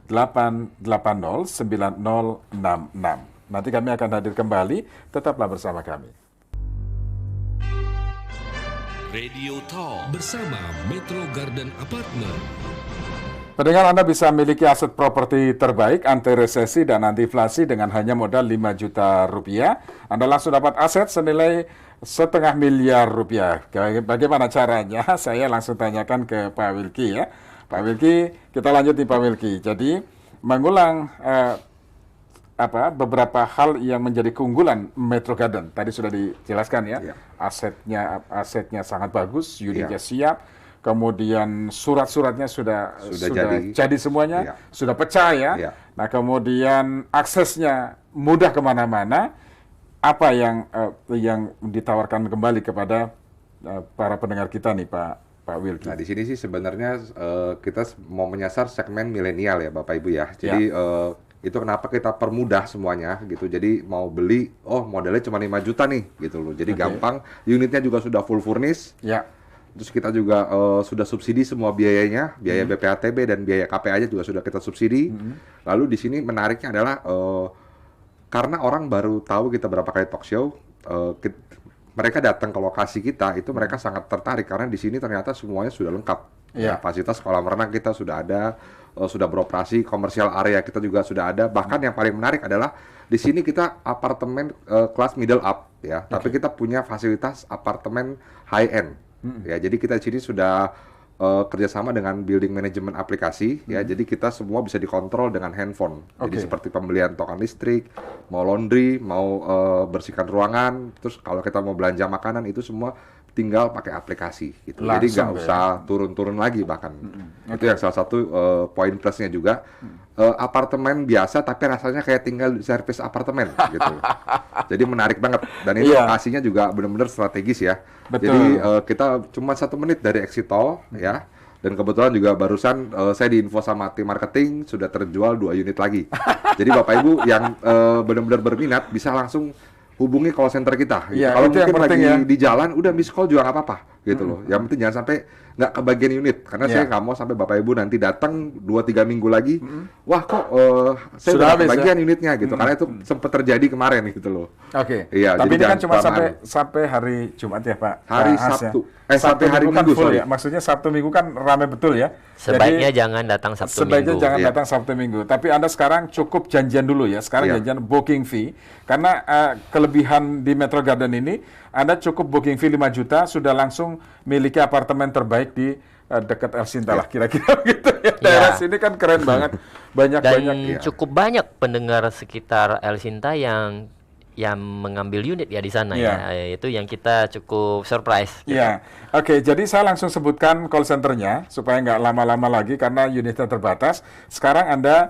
Speaker 2: 880 9066. Nanti kami akan hadir kembali, tetaplah bersama kami.
Speaker 1: Radio Talk bersama Metro Garden Apartment.
Speaker 2: Pendengar, Anda bisa memiliki aset properti terbaik, anti resesi dan anti inflasi dengan hanya modal 5 juta rupiah. Anda langsung dapat aset senilai $0,5 miliar. Bagaimana caranya? Saya langsung tanyakan ke Pak Wilky ya. Pak Wilky, kita lanjut nih Pak Wilky. Jadi mengulang beberapa hal yang menjadi keunggulan Metro Garden. Tadi sudah dijelaskan ya.
Speaker 3: Iya.
Speaker 2: Asetnya sangat bagus, unitnya siap. Kemudian surat-suratnya sudah jadi semuanya,
Speaker 3: Iya.
Speaker 2: sudah pecah ya.
Speaker 3: Iya.
Speaker 2: Nah, kemudian aksesnya mudah kemana-mana. Apa yang ditawarkan kembali kepada para pendengar kita nih, Pak Wilky?
Speaker 3: Nah, di sini sih sebenarnya kita mau menyasar segmen milenial ya, Bapak Ibu ya. Jadi itu kenapa kita permudah semuanya gitu. Jadi mau beli, modalnya cuma 5 juta nih gitu loh. Jadi gampang, unitnya juga sudah full furnish.
Speaker 2: Ya.
Speaker 3: Terus kita juga sudah subsidi semua biayanya, biaya BPHTB dan biaya KPA-nya juga sudah kita subsidi. Lalu di sini menariknya adalah karena orang baru tahu kita berapa kali talk show, mereka datang ke lokasi kita itu mereka sangat tertarik karena di sini ternyata semuanya sudah lengkap.
Speaker 2: Iya.
Speaker 3: Fasilitas kolam renang kita sudah ada, sudah beroperasi, komersial area kita juga sudah ada. Bahkan yang paling menarik adalah di sini kita apartemen kelas middle up ya, tapi kita punya fasilitas apartemen high end. Ya, jadi kita di sini sudah kerjasama dengan building management aplikasi ya, jadi kita semua bisa dikontrol dengan handphone. Jadi seperti pembelian token listrik, mau laundry, mau bersihkan ruangan, terus kalau kita mau belanja makanan itu semua tinggal pakai aplikasi gitu. Jadi nggak usah turun-turun lagi bahkan. Itu yang salah satu poin plusnya juga. Apartemen biasa tapi rasanya kayak tinggal di servis apartemen gitu. Jadi menarik banget dan ini lokasinya juga benar-benar strategis ya.
Speaker 2: Betul.
Speaker 3: Jadi kita cuma 1 menit dari exit tol ya. Dan kebetulan juga barusan saya diinfo sama tim marketing sudah terjual 2 unit lagi. Jadi Bapak Ibu yang benar-benar berminat bisa langsung hubungi call center kita. Gitu.
Speaker 2: Ya,
Speaker 3: Kalau
Speaker 2: itu yang
Speaker 3: mungkin
Speaker 2: penting
Speaker 3: lagi
Speaker 2: ya.
Speaker 3: di jalan udah miss call juga nggak apa-apa gitu loh. Yang penting jangan sampai nggak kebagian unit karena saya nggak mau sampai Bapak Ibu nanti datang 2-3 minggu lagi, wah kok saya
Speaker 2: Sudah
Speaker 3: udah
Speaker 2: habis,
Speaker 3: kebagian unitnya gitu, karena itu sempat terjadi kemarin gitu loh.
Speaker 2: Oke.
Speaker 3: Iya,
Speaker 2: Tapi
Speaker 3: jadi
Speaker 2: ini kan
Speaker 3: jangan
Speaker 2: cuma
Speaker 3: kelamaan.
Speaker 2: sampai hari Jumat ya Pak.
Speaker 3: Hari
Speaker 2: Pak Has,
Speaker 3: Sabtu.
Speaker 2: Ya.
Speaker 3: Sampai hari
Speaker 2: Minggu kan
Speaker 3: Minggu,
Speaker 2: full
Speaker 3: sorry.
Speaker 2: ya. Maksudnya Sabtu Minggu kan ramai betul ya.
Speaker 4: Sebaiknya
Speaker 2: Jadi,
Speaker 4: jangan datang Sabtu
Speaker 2: sebaiknya
Speaker 4: Minggu.
Speaker 2: jangan
Speaker 3: Iya.
Speaker 2: datang Sabtu Minggu. Tapi Anda sekarang cukup janjian dulu ya. Sekarang
Speaker 3: Iya.
Speaker 2: janjian booking fee. Karena kelebihan di Metro Garden ini, Anda cukup booking fee 5 juta, sudah langsung miliki apartemen terbaik di dekat El Sinta lah kira-kira gitu ya. Daerah sini kan keren banget.
Speaker 4: Dan
Speaker 2: Banyak-banyak.
Speaker 4: cukup banyak pendengar sekitar El Sinta yang mengambil unit ya di sana ya. Itu yang kita cukup surprise.
Speaker 2: Ya, oke. Jadi saya langsung sebutkan call centernya supaya nggak lama-lama lagi karena unitnya terbatas. Sekarang Anda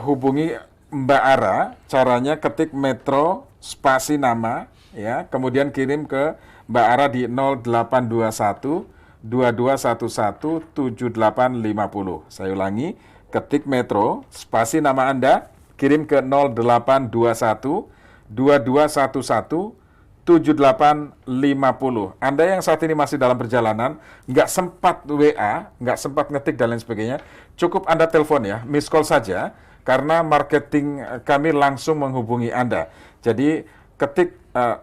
Speaker 2: hubungi Mbak Ara. Caranya ketik Metro spasi nama, ya. Kemudian kirim ke Mbak Ara di 0821 2211 7850. Saya ulangi, ketik Metro spasi nama Anda, kirim ke 0821 2211 7850. Anda yang saat ini masih dalam perjalanan, nggak sempat WA, nggak sempat ngetik dan lain sebagainya, cukup Anda telepon ya, miss call saja, karena marketing kami langsung menghubungi Anda. Jadi ketik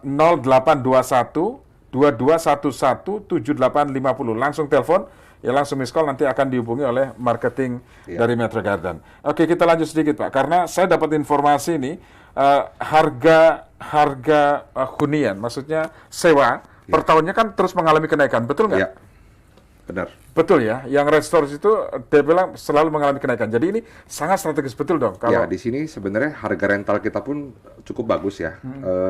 Speaker 2: 0821 2211 7850, langsung telepon, ya langsung miss call, nanti akan dihubungi oleh marketing dari Metro Garden. Oke, kita lanjut sedikit Pak, karena saya dapat informasi ini, harga hunian, maksudnya sewa, per tahunnya kan terus mengalami kenaikan, betul nggak?
Speaker 3: Iya, benar.
Speaker 2: Betul ya, yang restores itu dia bilang selalu mengalami kenaikan. Jadi ini sangat strategis, betul dong?
Speaker 3: Ya,
Speaker 2: Kalau
Speaker 3: di sini sebenarnya harga rental kita pun cukup bagus ya.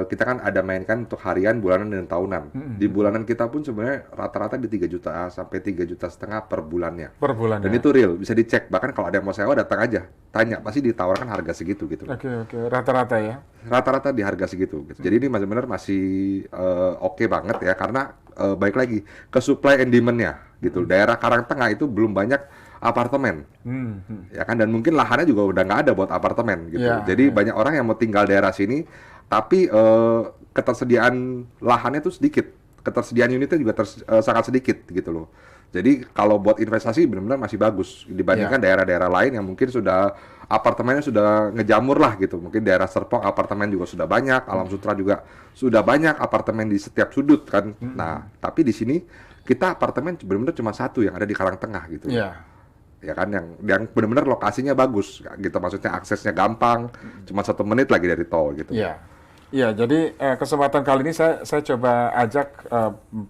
Speaker 3: Kita kan ada mainkan untuk harian, bulanan, dan tahunan. Di bulanan kita pun sebenarnya rata-rata di 3 juta sampai 3,5 juta per bulannya.
Speaker 2: per bulan
Speaker 3: Dan
Speaker 2: ya?
Speaker 3: itu real, bisa dicek. Bahkan kalau ada yang mau sewa, datang aja. Tanya, pasti ditawarkan harga segitu gitu.
Speaker 2: Oke, rata-rata ya.
Speaker 3: Rata-rata di harga segitu. Gitu. Jadi ini benar-benar masih oke banget ya, karena baik lagi ke supply and demand-nya gitu. Daerah Karangtengah itu belum banyak apartemen, ya kan, dan mungkin lahannya juga udah nggak ada buat apartemen gitu.
Speaker 2: Ya,
Speaker 3: Jadi banyak orang yang mau tinggal daerah sini, tapi ketersediaan lahannya tuh sedikit, ketersediaan unitnya juga sangat sedikit gitu loh. Jadi kalau buat investasi benar-benar masih bagus dibandingkan daerah-daerah lain yang mungkin sudah apartemennya sudah ngejamur lah gitu. Mungkin daerah Serpong apartemen juga sudah banyak, Alam Sutera juga sudah banyak apartemen di setiap sudut kan. Nah, tapi di sini kita apartemen benar-benar cuma satu yang ada di Karangtengah gitu.
Speaker 2: Iya.
Speaker 3: Ya kan, yang benar-benar lokasinya bagus gitu, maksudnya aksesnya gampang, cuma 1 menit lagi dari tol gitu.
Speaker 2: Iya. Iya, jadi kesempatan kali ini saya coba ajak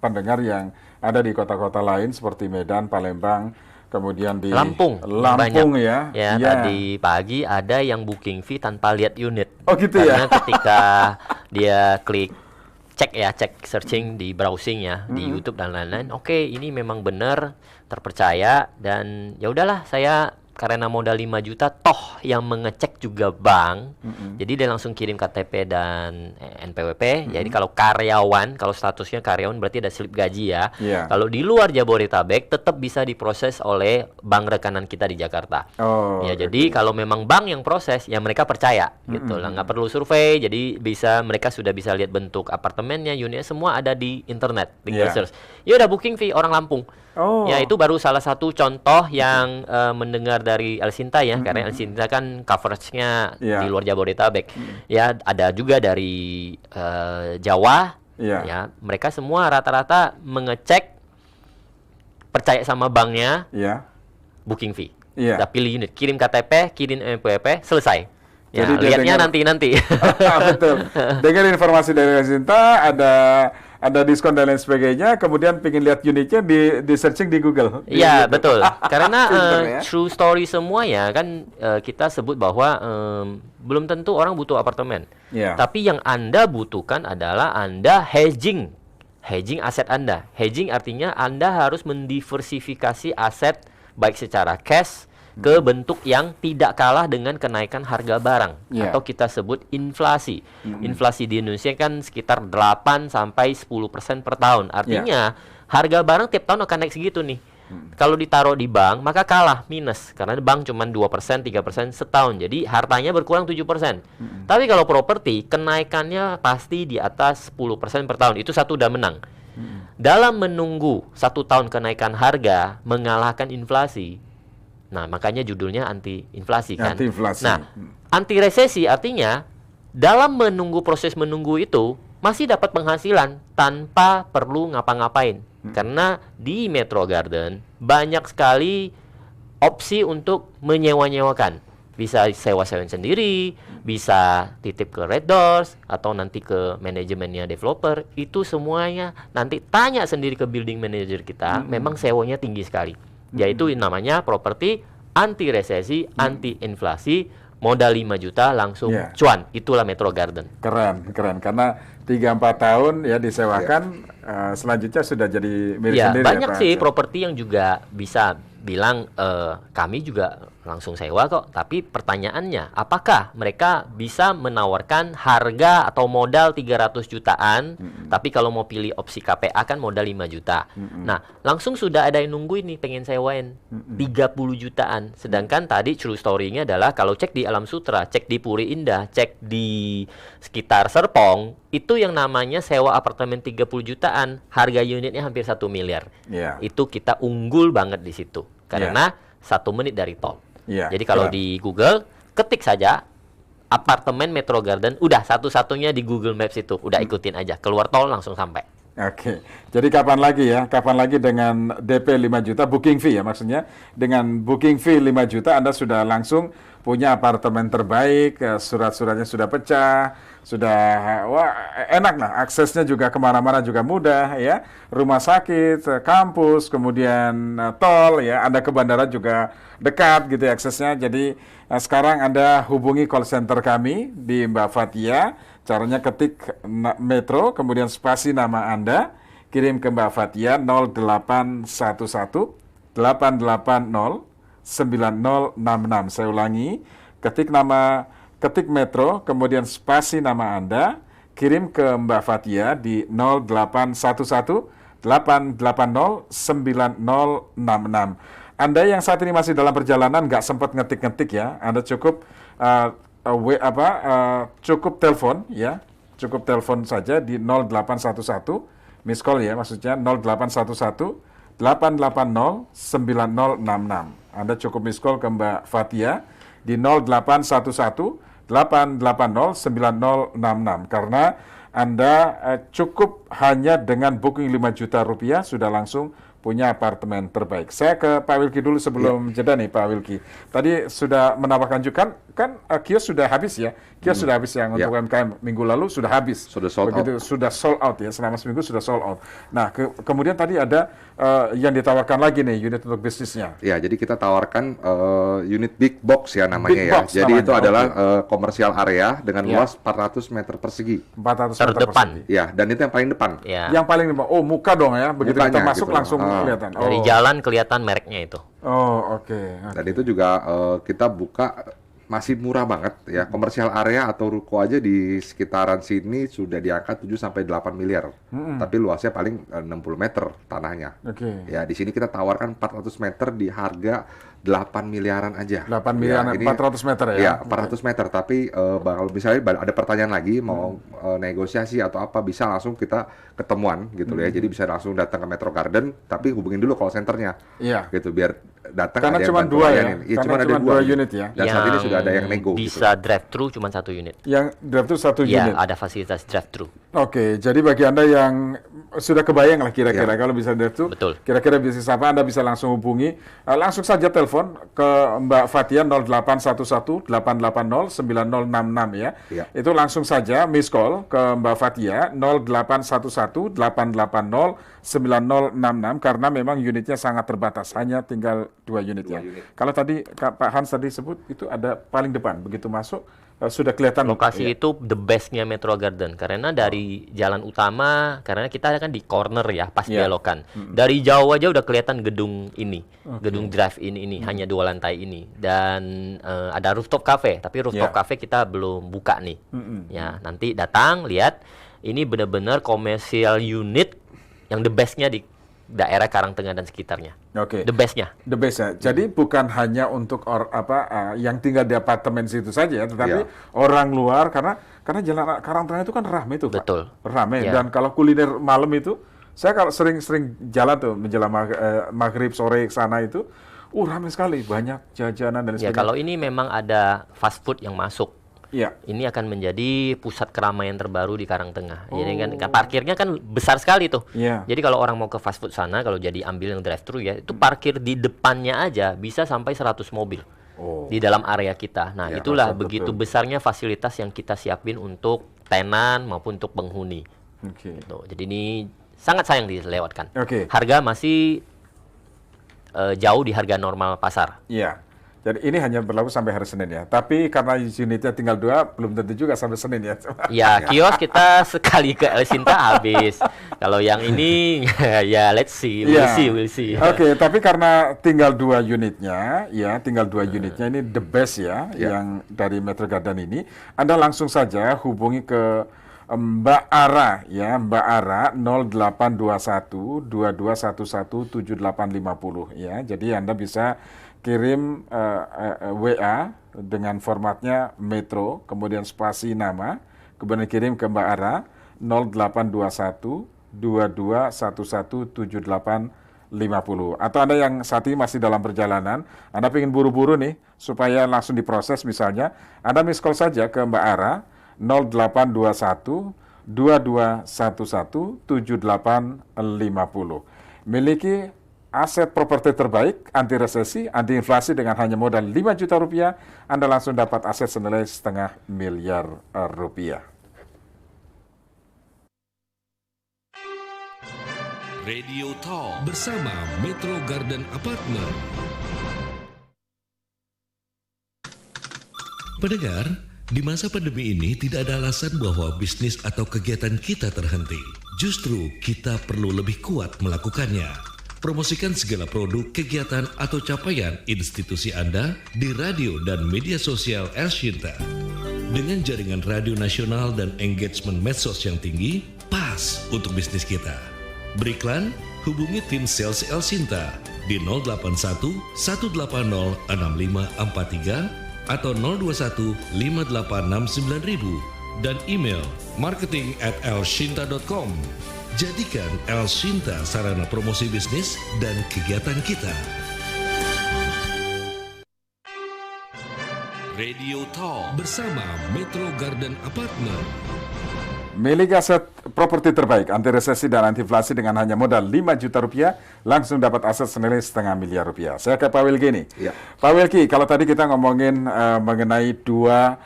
Speaker 2: pendengar yang ada di kota-kota lain seperti Medan, Palembang, kemudian di
Speaker 4: Lampung
Speaker 2: Lampung
Speaker 4: banyak.
Speaker 2: ya.
Speaker 4: Tadi pagi ada yang booking fee tanpa lihat unit.
Speaker 2: Oh gitu
Speaker 4: Karena
Speaker 2: ya.
Speaker 4: ketika dia klik cek searching di browsing ya, di YouTube dan lain-lain. Oke, ini memang benar terpercaya, dan ya udahlah, saya karena modal 5 juta toh yang mengecek juga bank. Jadi dia langsung kirim KTP dan NPWP. Jadi kalau karyawan, kalau statusnya karyawan berarti ada slip gaji ya.
Speaker 2: Iya.
Speaker 4: Kalau di luar Jabodetabek tetap bisa diproses oleh bank rekanan kita di Jakarta.
Speaker 2: Oh.
Speaker 4: Ya, jadi kalau memang bank yang proses, ya mereka percaya gitu lah, nggak perlu survei. Jadi mereka sudah bisa lihat bentuk apartemennya, unitnya, semua ada di internet, tinggal
Speaker 2: Iya.
Speaker 4: search. Ya udah, booking fee orang Lampung.
Speaker 2: Oh.
Speaker 4: Ya, itu baru salah satu contoh yang mendengar dari El Sinta ya, karena El Sinta kan coveragenya
Speaker 2: Iya.
Speaker 4: di luar Jabodetabek. Ya, ada juga dari Jawa.
Speaker 2: Iya.
Speaker 4: Ya, mereka semua rata-rata mengecek, percaya sama banknya,
Speaker 2: Iya.
Speaker 4: booking fee.
Speaker 2: Iya.
Speaker 4: Udah pilih unit, kirim KTP, kirim NPWP, selesai. Ya,
Speaker 2: Jadi dia
Speaker 4: lihatnya
Speaker 2: dengar-
Speaker 4: nanti.
Speaker 2: Betul. Dengar informasi dari Sinta, ada diskon dan lain sebagainya, kemudian pengen lihat unitnya di searching di Google.
Speaker 4: Iya, betul. Karena
Speaker 2: Pinter ya.
Speaker 4: true story semua ya kan, kita sebut bahwa belum tentu orang butuh apartemen.
Speaker 2: Iya.
Speaker 4: Tapi yang Anda butuhkan adalah Anda hedging aset Anda. Hedging artinya Anda harus mendiversifikasi aset baik secara cash ke bentuk yang tidak kalah dengan kenaikan harga barang,
Speaker 2: Iya.
Speaker 4: atau kita sebut inflasi. Inflasi di Indonesia kan sekitar 8 sampai 10% per tahun. Artinya harga barang tiap tahun akan naik segitu nih. Kalau ditaruh di bank maka kalah, minus, karena bank cuma 2%, 3% setahun. Jadi hartanya berkurang 7%. Tapi kalau properti kenaikannya pasti di atas 10% per tahun. Itu satu udah menang. dalam menunggu 1 tahun kenaikan harga mengalahkan inflasi. Nah, makanya judulnya anti inflasi kan.
Speaker 2: Anti inflasi.
Speaker 4: Nah, anti resesi artinya dalam menunggu, proses menunggu itu masih dapat penghasilan tanpa perlu ngapa-ngapain. Karena di Metro Garden banyak sekali opsi untuk menyewa-nyewakan. Bisa sewa-sewain sendiri, bisa titip ke Red Doors, atau nanti ke manajemennya developer. Itu semuanya nanti tanya sendiri ke building manager kita, memang sewanya tinggi sekali. Yaitu namanya properti anti resesi, anti inflasi, modal 5 juta langsung cuan. Itulah Metro Garden.
Speaker 2: Keren. Karena 3-4 tahun ya disewakan, selanjutnya sudah jadi milik sendiri.
Speaker 4: Banyak
Speaker 2: ya, Pak?
Speaker 4: sih properti yang juga bisa bilang kami juga langsung sewa kok. Tapi pertanyaannya, apakah mereka bisa menawarkan harga atau modal 300 jutaan, tapi kalau mau pilih opsi KPA kan modal 5 juta. Nah, langsung sudah ada yang nungguin nih pengen sewain 30 jutaan. Sedangkan tadi true story-nya adalah kalau cek di Alam Sutra, cek di Puri Indah, cek di sekitar Serpong, itu yang namanya sewa apartemen 30 jutaan, harga unitnya hampir 1 miliar. Itu kita unggul banget di situ. Karena 1 menit dari tol. Jadi kalau di Google, ketik saja apartemen Metro Garden, udah satu-satunya di Google Maps itu. Udah ikutin aja, keluar tol langsung sampai.
Speaker 2: Oke, jadi kapan lagi ya? Kapan lagi dengan DP 5 juta, booking fee ya maksudnya. Dengan booking fee 5 juta Anda sudah langsung punya apartemen terbaik, surat-suratnya sudah pecah, sudah enak lah, aksesnya juga kemana-mana juga mudah ya, rumah sakit, kampus, kemudian tol ya, Anda ke bandara juga dekat gitu ya, aksesnya. Jadi sekarang Anda hubungi call center kami di Mbak Fathia, caranya ketik Metro, kemudian spasi nama Anda, kirim ke Mbak Fathia 0811 880 9066. Saya ulangi, ketik Metro, kemudian spasi nama Anda, kirim ke Mbak Fathia di 0811 880 9066. Anda yang saat ini masih dalam perjalanan nggak sempat ngetik-ngetik ya, Anda cukup cukup telepon ya, cukup telepon saja di 0811, miss call ya maksudnya 0811 880 9066. Anda cukup miss call ke Mbak Fathia di 0811 880 9066 karena Anda cukup hanya dengan booking 5 juta rupiah sudah langsung punya apartemen terbaik. Saya ke Pak Wilky dulu sebelum jeda nih Pak Wilky. Tadi sudah menawarkan juga kan kios sudah habis ya. Kios sudah habis yang untuk UMKM minggu lalu sudah habis.
Speaker 3: Sudah sold out.
Speaker 2: Sudah sold out ya, selama seminggu sudah sold out. Nah, kemudian tadi ada yang ditawarkan lagi nih unit untuk bisnisnya.
Speaker 3: Ya, jadi kita tawarkan unit big box ya namanya
Speaker 2: Big
Speaker 3: ya.
Speaker 2: box
Speaker 3: Jadi
Speaker 2: namanya,
Speaker 3: itu adalah komersial area dengan luas 400 meter persegi.
Speaker 2: 400 meter
Speaker 4: Terdepan.
Speaker 2: persegi.
Speaker 3: Ya, dan itu yang paling depan.
Speaker 2: Yang paling muka dong ya. Begitu kita
Speaker 3: Mukanya
Speaker 2: masuk
Speaker 3: gitu.
Speaker 2: langsung kelihatan.
Speaker 4: Dari jalan kelihatan mereknya itu.
Speaker 2: Oke.
Speaker 3: Dan itu juga kita buka masih murah banget ya. Komersial area atau ruko aja di sekitaran sini sudah di angka 7 sampai 8 miliar. Tapi luasnya paling 60 meter tanahnya. Ya, di sini kita tawarkan 400 meter di harga 8 miliaran aja.
Speaker 2: 8 miliaran,
Speaker 3: ya,
Speaker 2: 400 meter ya?
Speaker 3: Iya, 400 meter. Tapi kalau misalnya ada pertanyaan lagi, mau negosiasi atau apa, bisa langsung kita ketemuan gitu ya. Jadi bisa langsung datang ke Metro Garden, tapi hubungin dulu call center-nya.
Speaker 2: Iya.
Speaker 3: Gitu, biar datang
Speaker 2: Karena
Speaker 3: ada yang
Speaker 2: cuma
Speaker 3: bantu
Speaker 2: 2 ya?
Speaker 3: layanin. Iya,
Speaker 2: Karena
Speaker 3: cuma ada
Speaker 2: cuma
Speaker 3: 2
Speaker 2: 2 unit ya?
Speaker 3: Dan saat ini sudah ada yang nego gitu.
Speaker 4: Bisa drive-thru cuma 1 unit.
Speaker 2: Yang drive-thru 1 unit?
Speaker 4: Ya, ada fasilitas drive-thru.
Speaker 2: Oke, jadi bagi Anda yang sudah kebayang lah kira-kira kalau bisa drive-thru, kira-kira bisnis apa, Anda bisa langsung hubungi, langsung saja telepon ke Mbak Fathia 0811 880 9066 ya. Itu langsung saja miss call ke Mbak Fathia 0811 880 9066 karena memang unitnya sangat terbatas, hanya tinggal 2 unit ya. Kalau tadi Pak Hans tadi sebut itu ada paling depan, begitu masuk sudah kelihatan
Speaker 4: lokasi itu the bestnya Metro Garden karena dari jalan utama, karena kita kan di corner ya pas belokan. Dari jauh aja udah kelihatan gedung ini, gedung drive-in ini hanya 2 lantai ini dan ada rooftop cafe, tapi rooftop cafe kita belum buka nih. Ya, nanti datang lihat, ini benar-benar komersial unit yang the bestnya di daerah Karangtengah dan sekitarnya. The bestnya. The best ya. Jadi bukan hanya untuk yang tinggal di apartemen situ saja ya, tetapi orang luar karena jalan Karangtengah itu kan ramai tuh, Pak. Betul. Ramai dan kalau kuliner malam itu
Speaker 2: Saya kalau sering-sering jalan tuh menjelang maghrib sore ke sana itu, ramai sekali, banyak jajanan dan
Speaker 4: Ya,
Speaker 2: sebagainya.
Speaker 4: kalau ini memang ada fast food yang masuk.
Speaker 2: Iya.
Speaker 4: Ini akan menjadi pusat keramaian terbaru di Karangtengah. Jadi kan parkirnya kan besar sekali tuh.
Speaker 2: Iya.
Speaker 4: Jadi kalau orang mau ke fast food sana, kalau jadi ambil yang drive thru ya, itu parkir di depannya aja bisa sampai 100 mobil di dalam area kita. Nah,
Speaker 2: Ya,
Speaker 4: itulah
Speaker 2: betul.
Speaker 4: begitu besarnya fasilitas yang kita siapin untuk tenan maupun untuk penghuni.
Speaker 2: Oke.
Speaker 4: Gitu. Jadi ini sangat sayang dilewatkan.
Speaker 2: Oke.
Speaker 4: Harga masih jauh di harga normal pasar.
Speaker 2: Iya. Jadi ini hanya berlaku sampai hari Senin ya. Tapi karena unitnya tinggal 2, belum tentu juga sampai Senin ya.
Speaker 4: Ya, kios kita sekali ke El Sinta habis. Kalau yang ini ya let's see, we'll see.
Speaker 2: Oke, tapi karena tinggal 2 unitnya, ya tinggal 2 unitnya ini the best ya, yang dari Metro Garden ini, Anda langsung saja hubungi ke Mbak Ara ya, Mbak Ara 0821 2211 7850 ya. Jadi Anda bisa kirim WA dengan formatnya Metro, kemudian spasi nama, kemudian kirim ke Mbak Ara 0821 2211 7850. Atau Anda yang saat ini masih dalam perjalanan, Anda ingin buru-buru nih supaya langsung diproses misalnya, Anda miss call saja ke Mbak Ara 0821 2211 7850. Miliki aset properti terbaik, anti resesi, anti inflasi dengan hanya modal 5 juta rupiah, Anda langsung dapat aset senilai setengah miliar rupiah.
Speaker 1: Radio Talk bersama Metro Garden Apartment. Pendengar, di masa pandemi ini tidak ada alasan bahwa bisnis atau kegiatan kita terhenti. Justru kita perlu lebih kuat melakukannya. Promosikan segala produk, kegiatan, atau capaian institusi Anda di radio dan media sosial El Shinta. Dengan jaringan radio nasional dan engagement medsos yang tinggi, pas untuk bisnis kita. Beriklan, hubungi tim sales El Shinta di 081 180 6543 atau 021 5869000 dan email marketing@elshinta.com. Jadikan El Shinta sarana promosi bisnis dan kegiatan kita. Radio Talk bersama Metro Garden Apartment.
Speaker 2: Miliki aset properti terbaik, anti resesi dan anti inflasi dengan hanya modal 5 juta rupiah, langsung dapat aset senilai setengah miliar rupiah. Saya ke Pak Wilki nih.
Speaker 3: Ya.
Speaker 2: Pak Wilki, kalau tadi kita ngomongin mengenai dua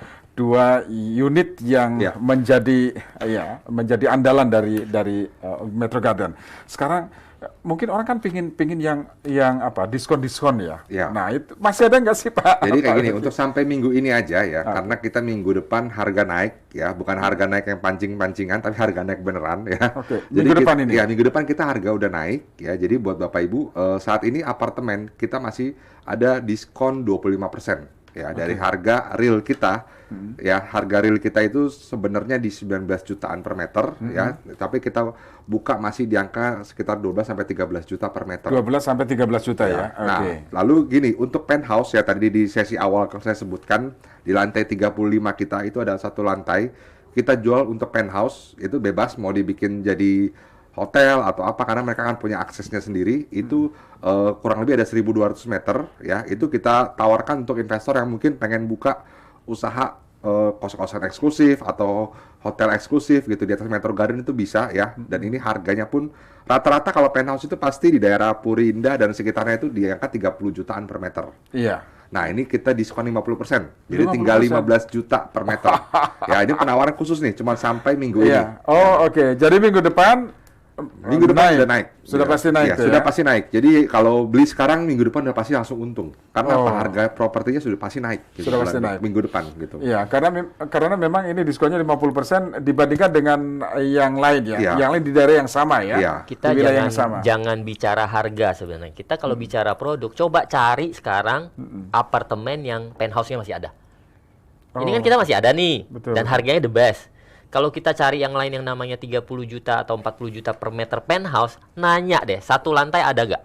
Speaker 2: unit yang menjadi andalan dari Metro Garden. Sekarang mungkin orang kan pingin yang apa, diskon ya.
Speaker 3: Ya.
Speaker 2: Nah, itu masih ada nggak sih Pak?
Speaker 3: Jadi kayak
Speaker 2: Pak
Speaker 3: gini,
Speaker 2: Wilki?
Speaker 3: untuk sampai minggu ini aja ya, karena kita minggu depan harga naik ya, bukan harga naik yang pancing-pancingan, tapi harga naik beneran ya.
Speaker 2: Oke,
Speaker 3: Jadi
Speaker 2: minggu depan ini?
Speaker 3: Ya, minggu depan kita harga udah naik ya. Jadi buat Bapak Ibu, saat ini apartemen kita masih ada diskon 25%. Ya, dari harga real kita, ya harga real kita itu sebenarnya di 19 jutaan per meter, ya, tapi kita buka masih di angka sekitar 12 sampai 13 juta per meter.
Speaker 2: 12 sampai 13 juta ya.
Speaker 3: Nah,
Speaker 2: Oke.
Speaker 3: lalu gini, untuk penthouse ya tadi di sesi awal saya sebutkan, di lantai 35 kita itu ada satu lantai, kita jual untuk penthouse, itu bebas mau dibikin jadi hotel atau apa, karena mereka kan punya aksesnya sendiri, itu kurang lebih ada 1.200 meter, ya, itu kita tawarkan untuk investor yang mungkin pengen buka usaha kos-kosan eksklusif atau hotel eksklusif gitu di atas Metro Garden itu bisa ya, dan ini harganya pun rata-rata kalau penthouse itu pasti di daerah Puri Indah dan sekitarnya itu di angka 30 jutaan per meter.
Speaker 2: Iya.
Speaker 3: Nah, ini kita diskon 50%. Jadi
Speaker 2: 50%.
Speaker 3: tinggal 15 juta per meter. Ya, ini penawaran khusus nih, cuma sampai minggu ini.
Speaker 2: Iya. Oh, oke. Jadi minggu depan
Speaker 3: Minggu depan udah naik.
Speaker 2: Sudah
Speaker 3: Ya.
Speaker 2: pasti naik
Speaker 3: Ya,
Speaker 2: tuh
Speaker 3: sudah
Speaker 2: ya?
Speaker 3: pasti naik. Jadi kalau beli sekarang minggu depan udah pasti langsung untung. Karena
Speaker 2: Oh.
Speaker 3: apa? Harga propertinya sudah pasti naik.
Speaker 2: Sudah pasti naik.
Speaker 3: Minggu depan gitu.
Speaker 2: Iya, karena memang ini diskonnya 50% dibandingkan dengan yang lain ya.
Speaker 3: Iya.
Speaker 2: Yang lain di daerah yang sama ya.
Speaker 3: Iya.
Speaker 4: Kita
Speaker 2: Di wilayah yang sama.
Speaker 4: jangan bicara harga sebenarnya. Kita kalau bicara produk, coba cari sekarang apartemen yang penthouse-nya masih ada. Ini kan kita masih ada nih,
Speaker 2: Betul,
Speaker 4: dan
Speaker 2: betul.
Speaker 4: harganya the best. Kalau kita cari yang lain yang namanya 30 juta atau 40 juta per meter penthouse, nanya deh, satu lantai ada nggak?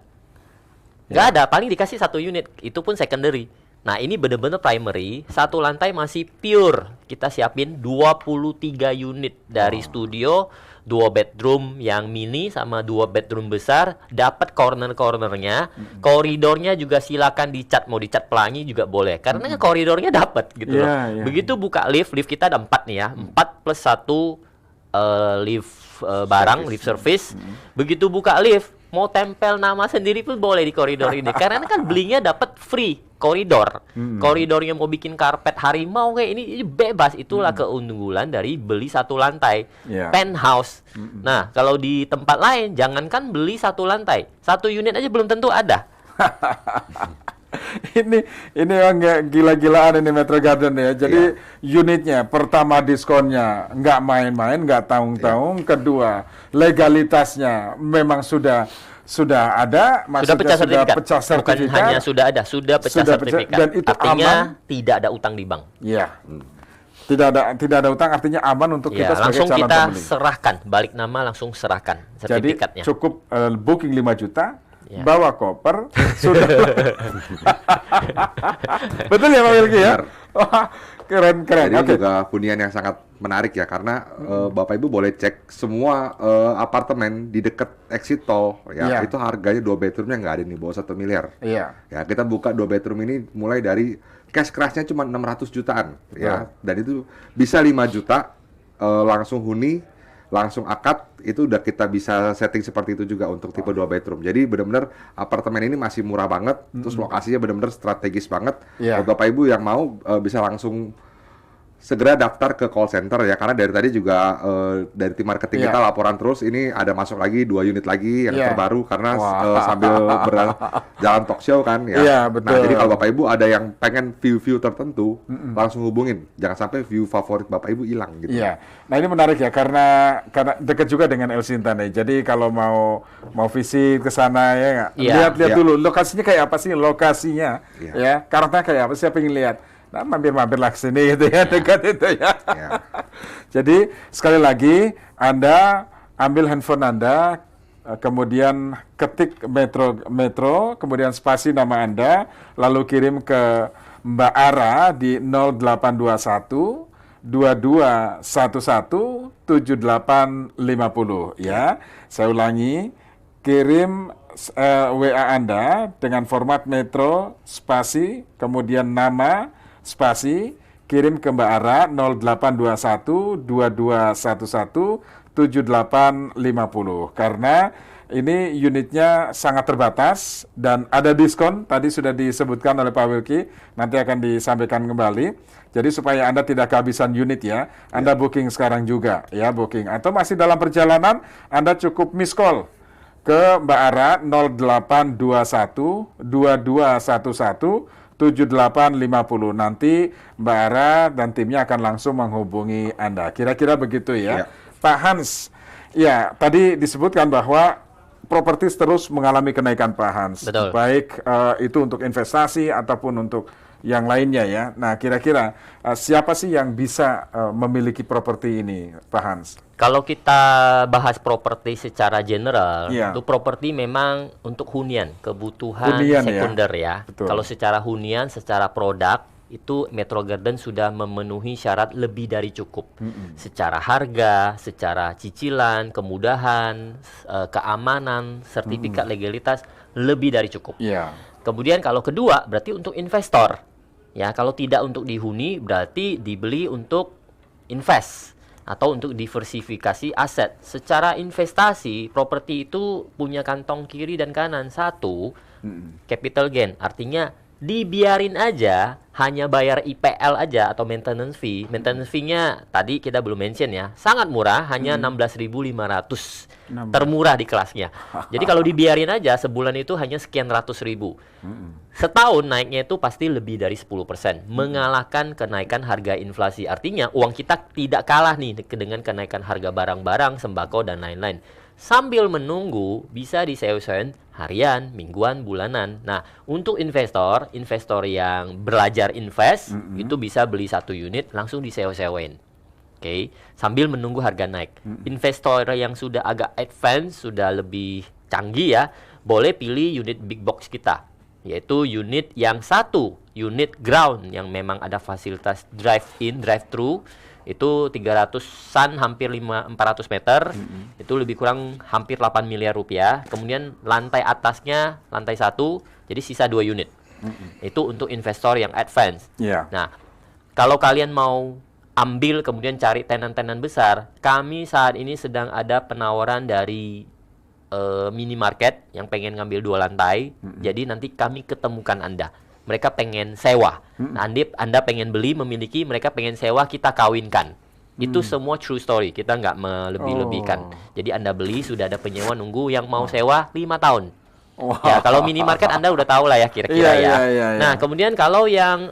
Speaker 4: Nggak ada, paling dikasih satu unit, itu pun secondary. Nah, ini bener-bener primary, satu lantai masih pure. Kita siapin 23 unit dari studio, 2 bedroom yang mini sama 2 bedroom besar, dapat corner-cornernya. Koridornya juga silakan dicat, mau dicat pelangi juga boleh. Karena koridornya dapat gitu loh. Begitu buka lift kita ada 4 nih ya. 4 plus 1 lift barang, lift service. Begitu buka lift, mau tempel nama sendiri pun boleh di koridor ini. Karena kan belinya dapat free koridor. Koridornya mau bikin karpet harimau kayak ini bebas. Itulah keunggulan dari beli satu lantai. Penthouse. Nah, kalau di tempat lain jangankan beli satu lantai, satu unit aja belum tentu ada.
Speaker 2: ini yang gila-gilaan ini Metro Garden ya. Jadi unitnya pertama diskonnya nggak main-main, nggak tanggung-tanggung. Kedua, legalitasnya memang sudah ada,
Speaker 4: sudah pecah sertifikat. Bukan hanya sudah ada, sudah pecah sertifikat.
Speaker 2: Dan itu
Speaker 4: artinya
Speaker 2: aman.
Speaker 4: Tidak ada utang di bank.
Speaker 2: Iya. Tidak ada utang, artinya aman untuk kita sebagai
Speaker 4: langsung
Speaker 2: calon
Speaker 4: kita
Speaker 2: pembeli.
Speaker 4: serahkan, balik nama langsung serahkan sertifikatnya.
Speaker 2: Jadi cukup booking 5 juta, bawa koper, sudah. Betul ya Pak Wilky ya? Wah, keren.
Speaker 3: Jadi juga hunian yang sangat menarik ya, karena Bapak Ibu boleh cek semua apartemen di dekat exit tol ya. Itu harganya 2 bedroomnya nggak ada nih, bawah 1 miliar. Ya, kita buka 2 bedroom ini mulai dari cash kerasnya cuma 600 jutaan ya. Dan itu bisa 5 juta langsung huni, langsung akad, itu udah kita bisa setting seperti itu juga untuk tipe 2 bedroom. Jadi benar-benar apartemen ini masih murah banget, terus lokasinya benar-benar strategis banget. Buat Bapak Ibu yang mau bisa langsung segera daftar ke call center ya, karena dari tadi juga dari tim marketing kita laporan terus, ini ada masuk lagi 2 unit lagi yang terbaru karena sambil jalan talk show kan ya.
Speaker 2: Betul.
Speaker 3: Nah, jadi kalau Bapak Ibu ada yang pengen view-view tertentu, langsung hubungin. Jangan sampai view favorit Bapak Ibu hilang gitu.
Speaker 2: Nah, ini menarik ya, karena dekat juga dengan El Sintan nih. Jadi kalau mau visit ke sana ya, lihat dulu lokasinya kayak apa sih, ya. Karakternya kayak apa sih, saya pengen lihat. Nah, mampir-mampir lah sini gitu ya, dekat itu ya. Jadi sekali lagi Anda ambil handphone Anda, kemudian ketik Metro, kemudian spasi nama Anda, lalu kirim ke Mbak Ara di 0821 2211 7850 ya. Saya ulangi, kirim WA Anda dengan format Metro spasi, kemudian nama spasi, kirim ke Mbak Ara 0821 2211 7850 karena ini unitnya sangat terbatas dan ada diskon, tadi sudah disebutkan oleh Pak Wilky, nanti akan disampaikan kembali. Jadi supaya Anda tidak kehabisan unit ya, Anda booking sekarang juga ya, booking. Atau masih dalam perjalanan, Anda cukup miss call ke Mbak Ara 0821 2211 7850. Nanti Mbak Ara dan timnya akan langsung menghubungi Anda. Kira-kira begitu ya. Pak Hans, ya tadi disebutkan bahwa properti terus mengalami kenaikan Pak Hans.
Speaker 4: Betul.
Speaker 2: Baik itu untuk investasi ataupun untuk yang lainnya ya. Nah, kira-kira siapa sih yang bisa memiliki properti ini, Pak Hans?
Speaker 4: Kalau kita bahas properti secara general, itu properti memang untuk hunian, kebutuhan sekunder ya. Kalau secara hunian, secara produk, itu Metro Garden sudah memenuhi syarat lebih dari cukup. Secara harga, secara cicilan, kemudahan, keamanan, sertifikat legalitas, lebih dari cukup. Kemudian kalau kedua, berarti untuk investor. Ya, kalau tidak untuk dihuni, berarti dibeli untuk invest atau untuk diversifikasi aset. Secara investasi, properti itu punya kantong kiri dan kanan. Satu, capital gain, artinya dibiarin aja, hanya bayar IPL aja atau maintenance fee. Maintenance fee-nya tadi kita belum mention ya, sangat murah, hanya 16.500. Termurah di kelasnya. Jadi kalau dibiarin aja sebulan itu hanya sekian ratus ribu. Setahun naiknya itu pasti lebih dari 10%, mengalahkan kenaikan harga inflasi. Artinya uang kita tidak kalah nih dengan kenaikan harga barang-barang, sembako dan lain-lain. Sambil menunggu bisa disewa-sewain harian, mingguan, bulanan. Nah, untuk investor yang belajar invest, itu bisa beli satu unit langsung disewa-sewain. Sambil menunggu harga naik. Investor yang sudah agak advance, sudah lebih canggih ya, boleh pilih unit big box kita, yaitu unit yang satu unit ground yang memang ada fasilitas drive-in, drive-thru itu 300-an hampir 400 meter. Itu lebih kurang hampir 8 miliar rupiah. Kemudian lantai atasnya lantai 1, jadi sisa 2 unit. Itu untuk investor yang advance.
Speaker 2: Iya.
Speaker 4: Nah, kalau kalian mau ambil kemudian cari tenan-tenan besar, kami saat ini sedang ada penawaran dari minimarket yang pengen ngambil 2 lantai. Jadi nanti kami ketemukan Anda. Mereka pengen sewa. Nah, Anda pengen beli, memiliki, mereka pengen sewa, kita kawinkan. Itu semua true story. Kita nggak melebih-lebihkan. Jadi Anda beli, sudah ada penyewa nunggu, yang mau sewa 5 tahun. Ya, kalau minimarket Anda udah tahu lah ya kira-kira ya. Nah, kemudian kalau yang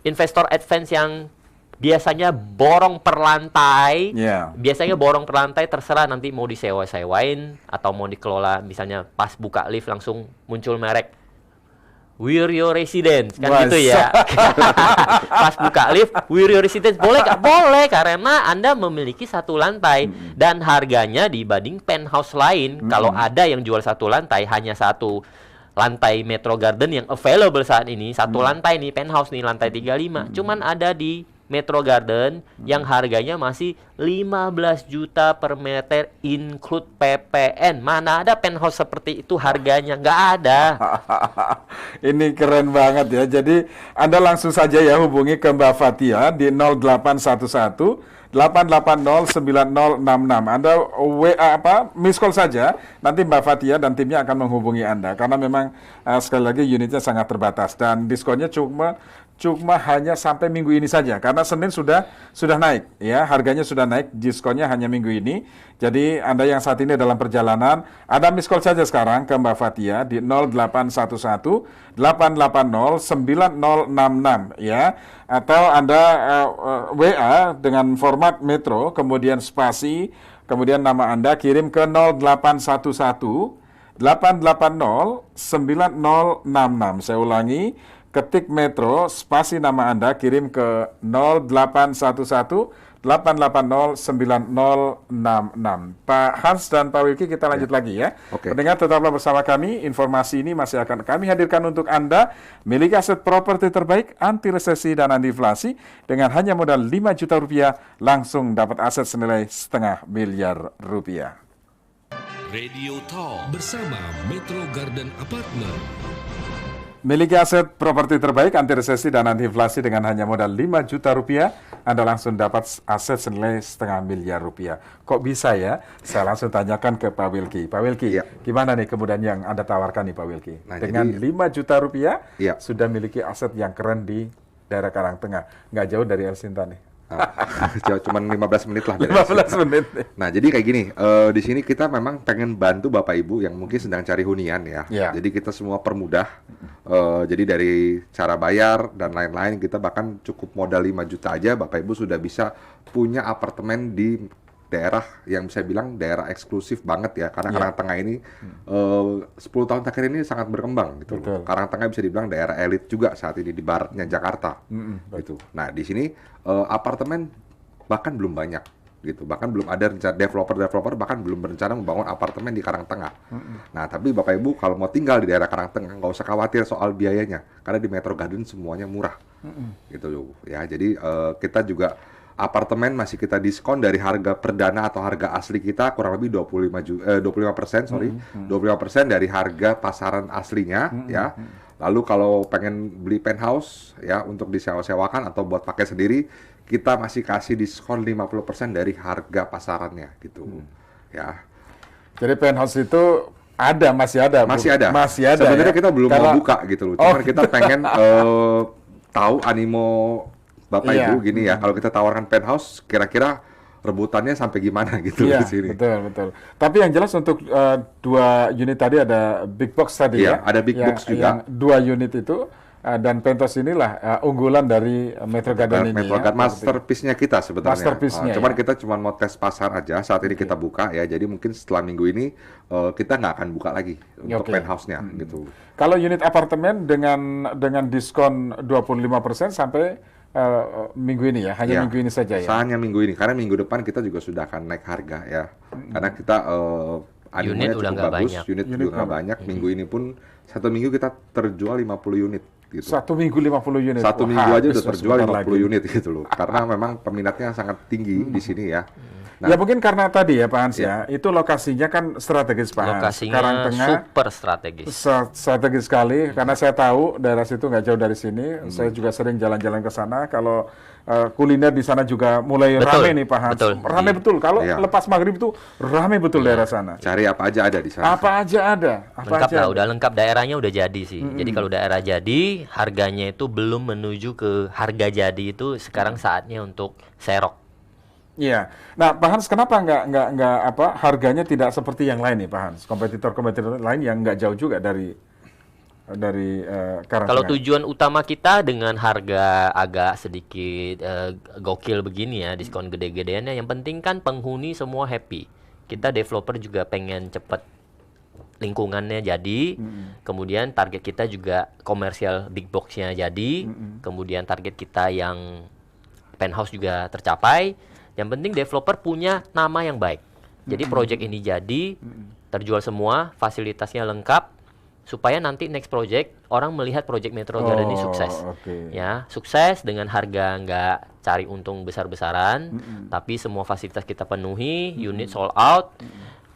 Speaker 4: investor advance yang biasanya borong per lantai, biasanya borong per lantai terserah nanti mau disewa-sewain atau mau dikelola, misalnya pas buka lift langsung muncul merek We're Your Residence, kan gitu ya. Pas buka lift, We're Your Residence, boleh nggak? Boleh, karena Anda memiliki 1 lantai dan harganya dibanding penthouse lain, kalau ada yang jual 1 lantai, hanya 1 lantai Metro Garden yang available saat ini, 1 lantai nih, penthouse nih, lantai 35, cuman ada di Metro Garden yang harganya masih 15 juta per meter include PPN. Mana ada penthouse seperti itu harganya? Nggak ada.
Speaker 2: Ini keren banget ya. Jadi Anda langsung saja ya hubungi ke Mbak Fathia di 0811 8809066. Anda WA miss call saja, nanti Mbak Fathia dan timnya akan menghubungi Anda karena memang sekali lagi unitnya sangat terbatas dan diskonnya cuma hanya sampai minggu ini saja karena Senin sudah naik ya, harganya sudah naik, diskonnya hanya minggu ini. Jadi Anda yang saat ini dalam perjalanan, Anda miss call saja sekarang ke Mbak Fathia di 0811 8809066 ya, atau Anda WA dengan format Metro kemudian spasi kemudian nama Anda kirim ke 0811 8809066. Saya ulangi, ketik Metro, spasi nama Anda, kirim ke 0811 8809066. Pak Hans dan Pak Wilky, kita lanjut lagi ya. Pendengar, tetaplah bersama kami. Informasi ini masih akan kami hadirkan untuk Anda. Miliki aset properti terbaik, anti resesi dan anti inflasi. Dengan hanya modal 5 juta rupiah, langsung dapat aset senilai setengah miliar rupiah.
Speaker 1: Radio Talk bersama Metro Garden Apartment.
Speaker 2: Miliki aset properti terbaik, anti resesi dan anti inflasi dengan hanya modal 5 juta rupiah, Anda langsung dapat aset senilai setengah miliar rupiah. Kok bisa ya? Saya langsung tanyakan ke Pak Wilky. Pak Wilky, gimana nih kemudian yang Anda tawarkan nih Pak Wilky? Nah, dengan 5 juta rupiah, sudah miliki aset yang keren di daerah Karangtengah. Nggak jauh dari El Sinta nih.
Speaker 3: Cuman 15 menit lah.
Speaker 2: 15 menit.
Speaker 3: Nah, jadi kayak gini, di sini kita memang pengen bantu Bapak Ibu yang mungkin sedang cari hunian ya. Jadi kita semua permudah. Jadi dari cara bayar dan lain-lain, kita bahkan cukup modal 5 juta aja, Bapak Ibu sudah bisa punya apartemen di daerah yang bisa bilang daerah eksklusif banget ya, karena Karangtengah ini 10 tahun terakhir ini sangat berkembang gitu. Karangtengah bisa dibilang daerah elit juga saat ini di baratnya Jakarta gitu. Nah, di sini apartemen bahkan belum banyak gitu, bahkan belum ada developer bahkan belum berencana membangun apartemen di Karangtengah. Nah, tapi Bapak Ibu kalau mau tinggal di daerah Karangtengah nggak usah khawatir soal biayanya, karena di Metro Garden semuanya murah gitu ya. Jadi kita juga apartemen masih kita diskon dari harga perdana atau harga asli kita kurang lebih 25% dari harga pasaran aslinya ya. Lalu kalau pengen beli penthouse ya untuk disewa-sewakan atau buat pakai sendiri, kita masih kasih diskon 50% dari harga pasarannya gitu. Ya.
Speaker 2: Jadi penthouse itu masih ada.
Speaker 3: Sebenarnya
Speaker 2: ya?
Speaker 3: kita belum mau buka gitu loh. Cuman kita pengen tahu animo Bapak Ibu gini ya, kalau kita tawarkan penthouse, kira-kira rebutannya sampai gimana gitu di sini.
Speaker 2: Betul. Tapi yang jelas untuk 2 unit tadi ada big box tadi ya.
Speaker 3: Ada big box juga.
Speaker 2: Yang 2 unit itu dan penthouse inilah unggulan dari Metro Garden ini.
Speaker 3: Metro Garden masterpiece-nya kita sebenarnya.
Speaker 2: Masterpiece-nya.
Speaker 3: Cuman kita cuma mau tes pasar aja. Saat ini kita buka ya. Jadi mungkin setelah minggu ini kita nggak akan buka lagi untuk penthouse-nya gitu.
Speaker 2: Kalau unit apartemen dengan diskon 25% sampai minggu ini ya, hanya minggu ini saja ya.
Speaker 3: Hanya minggu ini, karena minggu depan kita juga sudah akan naik harga ya. Karena kita
Speaker 4: unit udah nggak banyak.
Speaker 3: Unit juga nggak banyak. Minggu ini pun 1 minggu kita terjual 50 unit. gitu.
Speaker 2: 1 minggu 50 unit.
Speaker 3: Satu
Speaker 2: Wah,
Speaker 3: minggu aja
Speaker 2: habis
Speaker 3: udah terjual
Speaker 2: sebentar
Speaker 3: 50
Speaker 2: lagi.
Speaker 3: unit gitu loh. Karena memang peminatnya sangat tinggi di sini ya.
Speaker 2: Ya mungkin karena tadi ya Pak Hans ya, itu lokasinya kan strategis Pak Hans.
Speaker 4: Lokasinya
Speaker 2: Karangtengah
Speaker 4: super strategis.
Speaker 2: strategis sekali karena saya tahu daerah situ nggak jauh dari sini. Saya juga sering jalan-jalan ke sana. Kalau kuliner di sana juga mulai
Speaker 4: Betul,
Speaker 2: rame nih Pak Hans.
Speaker 4: betul.
Speaker 2: Rame betul. Kalau
Speaker 3: Iya.
Speaker 2: lepas maghrib itu rame betul daerah sana.
Speaker 3: Cari apa aja ada di sana.
Speaker 2: Apa aja ada. Apa
Speaker 4: Lengkap
Speaker 2: aja
Speaker 4: lah,
Speaker 2: ada.
Speaker 4: udah lengkap, daerahnya udah jadi sih. Jadi kalau daerah jadi, harganya itu belum menuju ke harga jadi, itu sekarang saatnya untuk serok.
Speaker 2: Iya. Nah, Pak Hans, kenapa nggak apa harganya tidak seperti yang lain nih, Pak Hans? Kompetitor lain yang nggak jauh juga dari Karangtengah.
Speaker 4: Kalau tujuan utama kita dengan harga agak sedikit gokil begini ya, diskon gede-gedeannya, yang penting kan penghuni semua happy. Kita developer juga pengen cepet lingkungannya jadi, kemudian target kita juga komersial big box-nya jadi, kemudian target kita yang penthouse juga tercapai. Yang penting developer punya nama yang baik. Jadi project ini jadi, terjual semua, fasilitasnya lengkap, supaya nanti next project orang melihat project Metro Garden ini sukses.
Speaker 2: Oke.
Speaker 4: Ya, sukses dengan harga nggak cari untung besar-besaran, tapi semua fasilitas kita penuhi, unit sold out,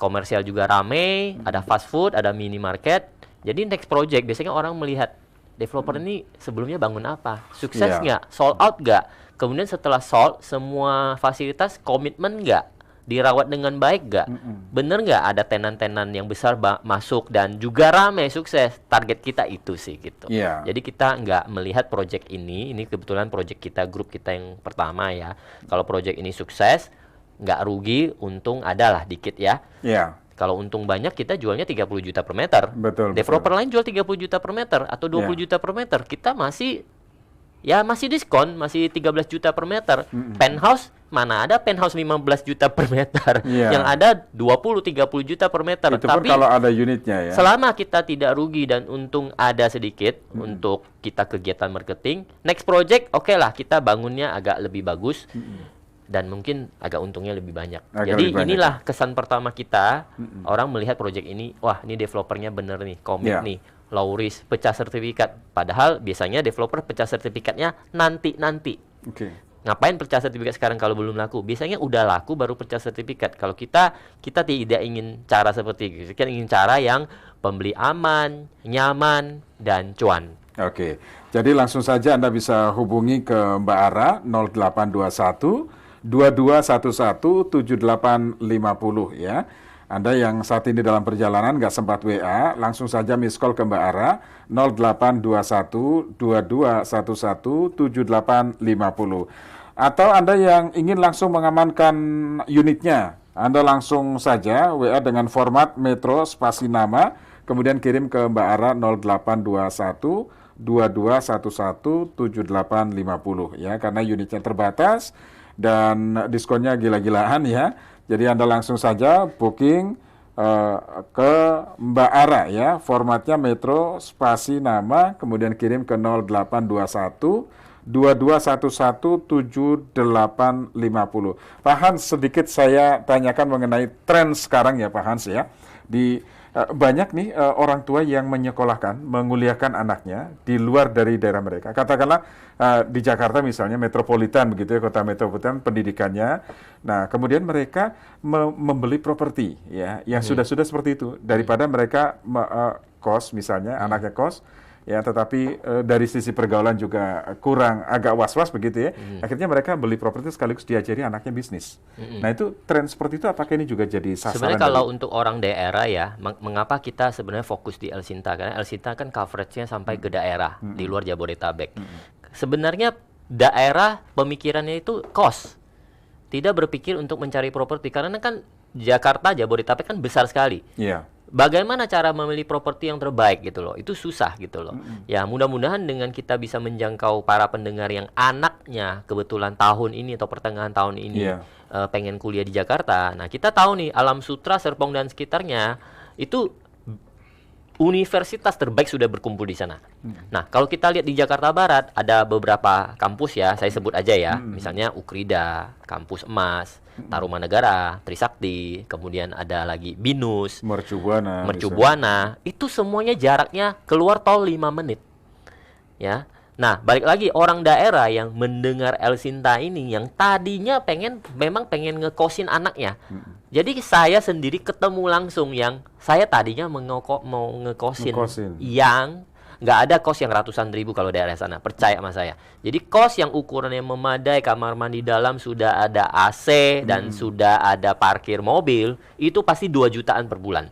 Speaker 4: komersial juga rame, ada fast food, ada minimarket. Jadi next project biasanya orang melihat developer ini sebelumnya bangun apa, sukses
Speaker 2: Iya.
Speaker 4: nggak, sold out nggak. Kemudian setelah sold, semua fasilitas komitmen nggak? Dirawat dengan baik nggak? Bener nggak ada tenan-tenan yang besar masuk dan juga rame, sukses? Target kita itu sih gitu.
Speaker 2: Iya.
Speaker 4: Jadi kita nggak melihat project ini kebetulan project kita, grup kita yang pertama ya. Kalau project ini sukses, nggak rugi, untung adalah dikit ya.
Speaker 2: Iya.
Speaker 4: Kalau untung banyak, kita jualnya 30 juta per meter.
Speaker 2: Betul,
Speaker 4: Developer lain jual 30 juta per meter atau 20 juta per meter. Kita masih diskon, masih 13 juta per meter. Penthouse, mana ada penthouse 15 juta per meter.
Speaker 2: Iya.
Speaker 4: Yang ada 20-30 juta per meter.
Speaker 2: Itu pun
Speaker 4: Tapi
Speaker 2: kalau ada unitnya ya.
Speaker 4: selama kita tidak rugi dan untung ada sedikit untuk kita kegiatan marketing, next project oke lah, kita bangunnya agak lebih bagus. Dan mungkin agak untungnya lebih banyak.
Speaker 2: Agak
Speaker 4: Jadi
Speaker 2: lebih banyak.
Speaker 4: inilah kesan pertama kita, orang melihat project ini, wah ini developernya bener nih, komit
Speaker 2: Iya.
Speaker 4: nih, low risk, pecah sertifikat. Padahal biasanya developer pecah sertifikatnya nanti.
Speaker 2: Oke.
Speaker 4: Ngapain pecah sertifikat sekarang kalau belum laku? Biasanya udah laku baru pecah sertifikat. Kalau kita tidak ingin cara seperti itu. Kita ingin cara yang pembeli aman, nyaman, dan cuan.
Speaker 2: Oke. Jadi langsung saja Anda bisa hubungi ke Mbak Ara 0821 2211 7850 ya. Anda yang saat ini dalam perjalanan nggak sempat WA, langsung saja miss call ke Mbak Ara 0821 2211 7850. Atau Anda yang ingin langsung mengamankan unitnya, Anda langsung saja WA dengan format Metro spasi nama, kemudian kirim ke Mbak Ara 0821 2211 7850 ya, karena unitnya terbatas dan diskonnya gila-gilaan ya. Jadi Anda langsung saja booking ke Mbak Ara ya, formatnya Metro spasi nama, kemudian kirim ke 0821 2211 7850. Pak Hans, sedikit saya tanyakan mengenai tren sekarang ya Pak Hans ya. Banyak nih orang tua yang menyekolahkan, menguliahkan anaknya di luar dari daerah mereka. Katakanlah di Jakarta misalnya, metropolitan begitu ya, kota metropolitan pendidikannya. Nah, kemudian mereka membeli properti ya, yang sudah seperti itu, daripada mereka kos misalnya, anaknya kos. Ya, tetapi dari sisi pergaulan juga kurang, agak was-was begitu ya. Akhirnya mereka beli properti sekaligus diajari anaknya bisnis. Nah, itu tren seperti itu apakah ini juga jadi sasaran?
Speaker 4: Sebenarnya kalau untuk orang daerah ya, mengapa kita sebenarnya fokus di El Sinta? Karena El Sinta kan coveragenya sampai ke daerah di luar Jabodetabek. Sebenarnya daerah pemikirannya itu kos, tidak berpikir untuk mencari properti, karena kan Jakarta, Jabodetabek kan besar sekali.
Speaker 2: Iya.
Speaker 4: Bagaimana cara memilih properti yang terbaik gitu loh, itu susah gitu loh. Ya mudah-mudahan dengan kita bisa menjangkau para pendengar yang anaknya kebetulan tahun ini atau pertengahan tahun ini pengen kuliah di Jakarta. Nah kita tahu nih Alam Sutra, Serpong dan sekitarnya itu universitas terbaik sudah berkumpul di sana. Nah kalau kita lihat di Jakarta Barat ada beberapa kampus ya, saya sebut aja ya, misalnya Ukrida, Kampus Emas, Tarumanegara, Trisakti, kemudian ada lagi Binus,
Speaker 2: Mercubuana.
Speaker 4: itu semuanya jaraknya keluar tol 5 menit. Ya. Nah, balik lagi orang daerah yang mendengar El Sinta ini yang tadinya memang pengen ngekosin anaknya. Jadi saya sendiri ketemu langsung yang saya tadinya mau ngekosin yang nggak ada kos yang ratusan ribu kalau daerah sana, percaya sama saya. Jadi kos yang ukurannya memadai, kamar mandi dalam, sudah ada AC dan sudah ada parkir mobil, itu pasti 2 jutaan per bulan.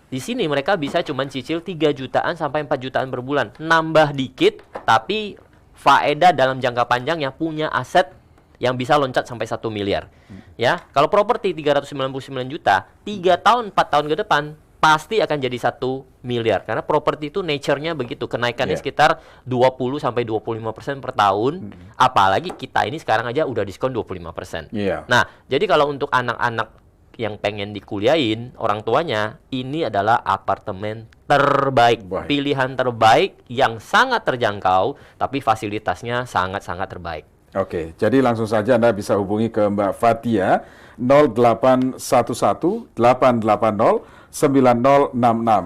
Speaker 4: Di sini mereka bisa cuma cicil 3 jutaan sampai 4 jutaan per bulan. Nambah dikit, tapi faedah dalam jangka panjangnya punya aset yang bisa loncat sampai 1 miliar. Ya, kalau properti 399 juta, 3 tahun, 4 tahun ke depan, pasti akan jadi 1 miliar. Karena properti itu nature-nya begitu. Kenaikannya sekitar 20 sampai 25% per tahun. Apalagi kita ini sekarang aja udah diskon 25%. Nah, jadi kalau untuk anak-anak yang pengen dikuliahin orang tuanya, ini adalah apartemen terbaik, pilihan terbaik yang sangat terjangkau, tapi fasilitasnya sangat-sangat terbaik.
Speaker 2: Oke, jadi langsung saja Anda bisa hubungi ke Mbak Fatia 0811 880 9066.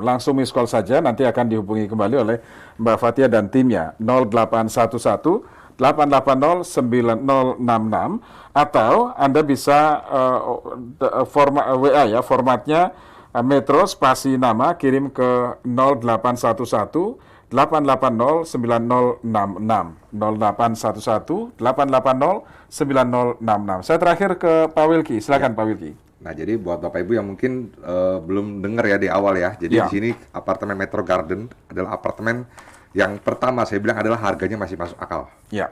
Speaker 2: Langsung miss call saja, nanti akan dihubungi kembali oleh Mbak Fatia dan timnya 0811 880 9066, atau Anda bisa format WA ya, formatnya Metro spasi nama, kirim ke 0811 880 9066 0811 880 9066. Saya terakhir ke Pak Wilky, silakan Pak Wilky.
Speaker 3: Nah, jadi buat Bapak Ibu yang mungkin belum dengar ya di awal ya. Jadi di sini apartemen Metro Garden adalah apartemen yang pertama saya bilang adalah harganya masih masuk akal. Ya,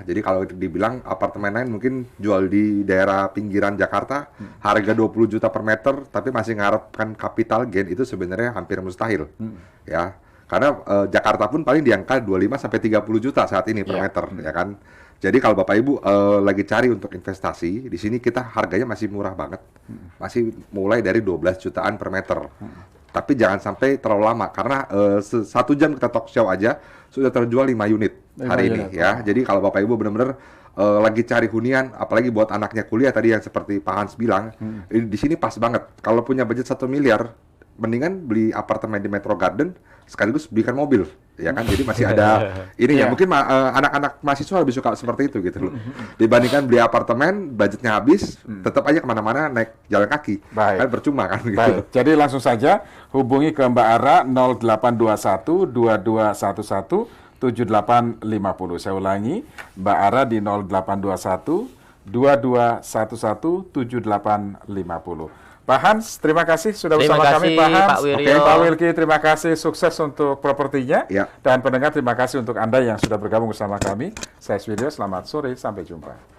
Speaker 3: jadi kalau dibilang apartemen lain mungkin jual di daerah pinggiran Jakarta harga 20 juta per meter, tapi masih ngarepkan capital gain itu sebenarnya hampir mustahil. Ya, karena Jakarta pun paling di angka 25 sampai 30 juta saat ini per meter, ya kan. Jadi kalau Bapak Ibu lagi cari untuk investasi, di sini kita harganya masih murah banget. Masih mulai dari 12 jutaan per meter. Tapi jangan sampai terlalu lama, karena 1 jam kita talk show aja sudah terjual 5 unit hari ini ya. Jadi kalau Bapak Ibu benar-benar lagi cari hunian, apalagi buat anaknya kuliah tadi yang seperti Pak Hans bilang, di sini pas banget. Kalau punya budget 1 miliar, mendingan beli apartemen di Metro Garden sekaligus belikan mobil, ya kan? Jadi masih ada ini ya, mungkin anak-anak mahasiswa lebih suka seperti itu gitu loh. Dibandingkan beli apartemen, budgetnya habis, tetap aja kemana-mana naik jalan kaki, kan percuma kan gitu.
Speaker 2: Baik, jadi langsung saja hubungi ke Mbak Ara 0821 2211 7850. Saya ulangi, Mbak Ara di 0821 2211 7850. Pak Hans, terima kasih sudah bersama kami, Pak Hans.
Speaker 4: Pak Wiryo.
Speaker 2: Pak Wilky, terima kasih, sukses untuk propertinya. Dan pendengar, terima kasih untuk Anda yang sudah bergabung bersama kami. Saya Wiryo, selamat sore, sampai jumpa.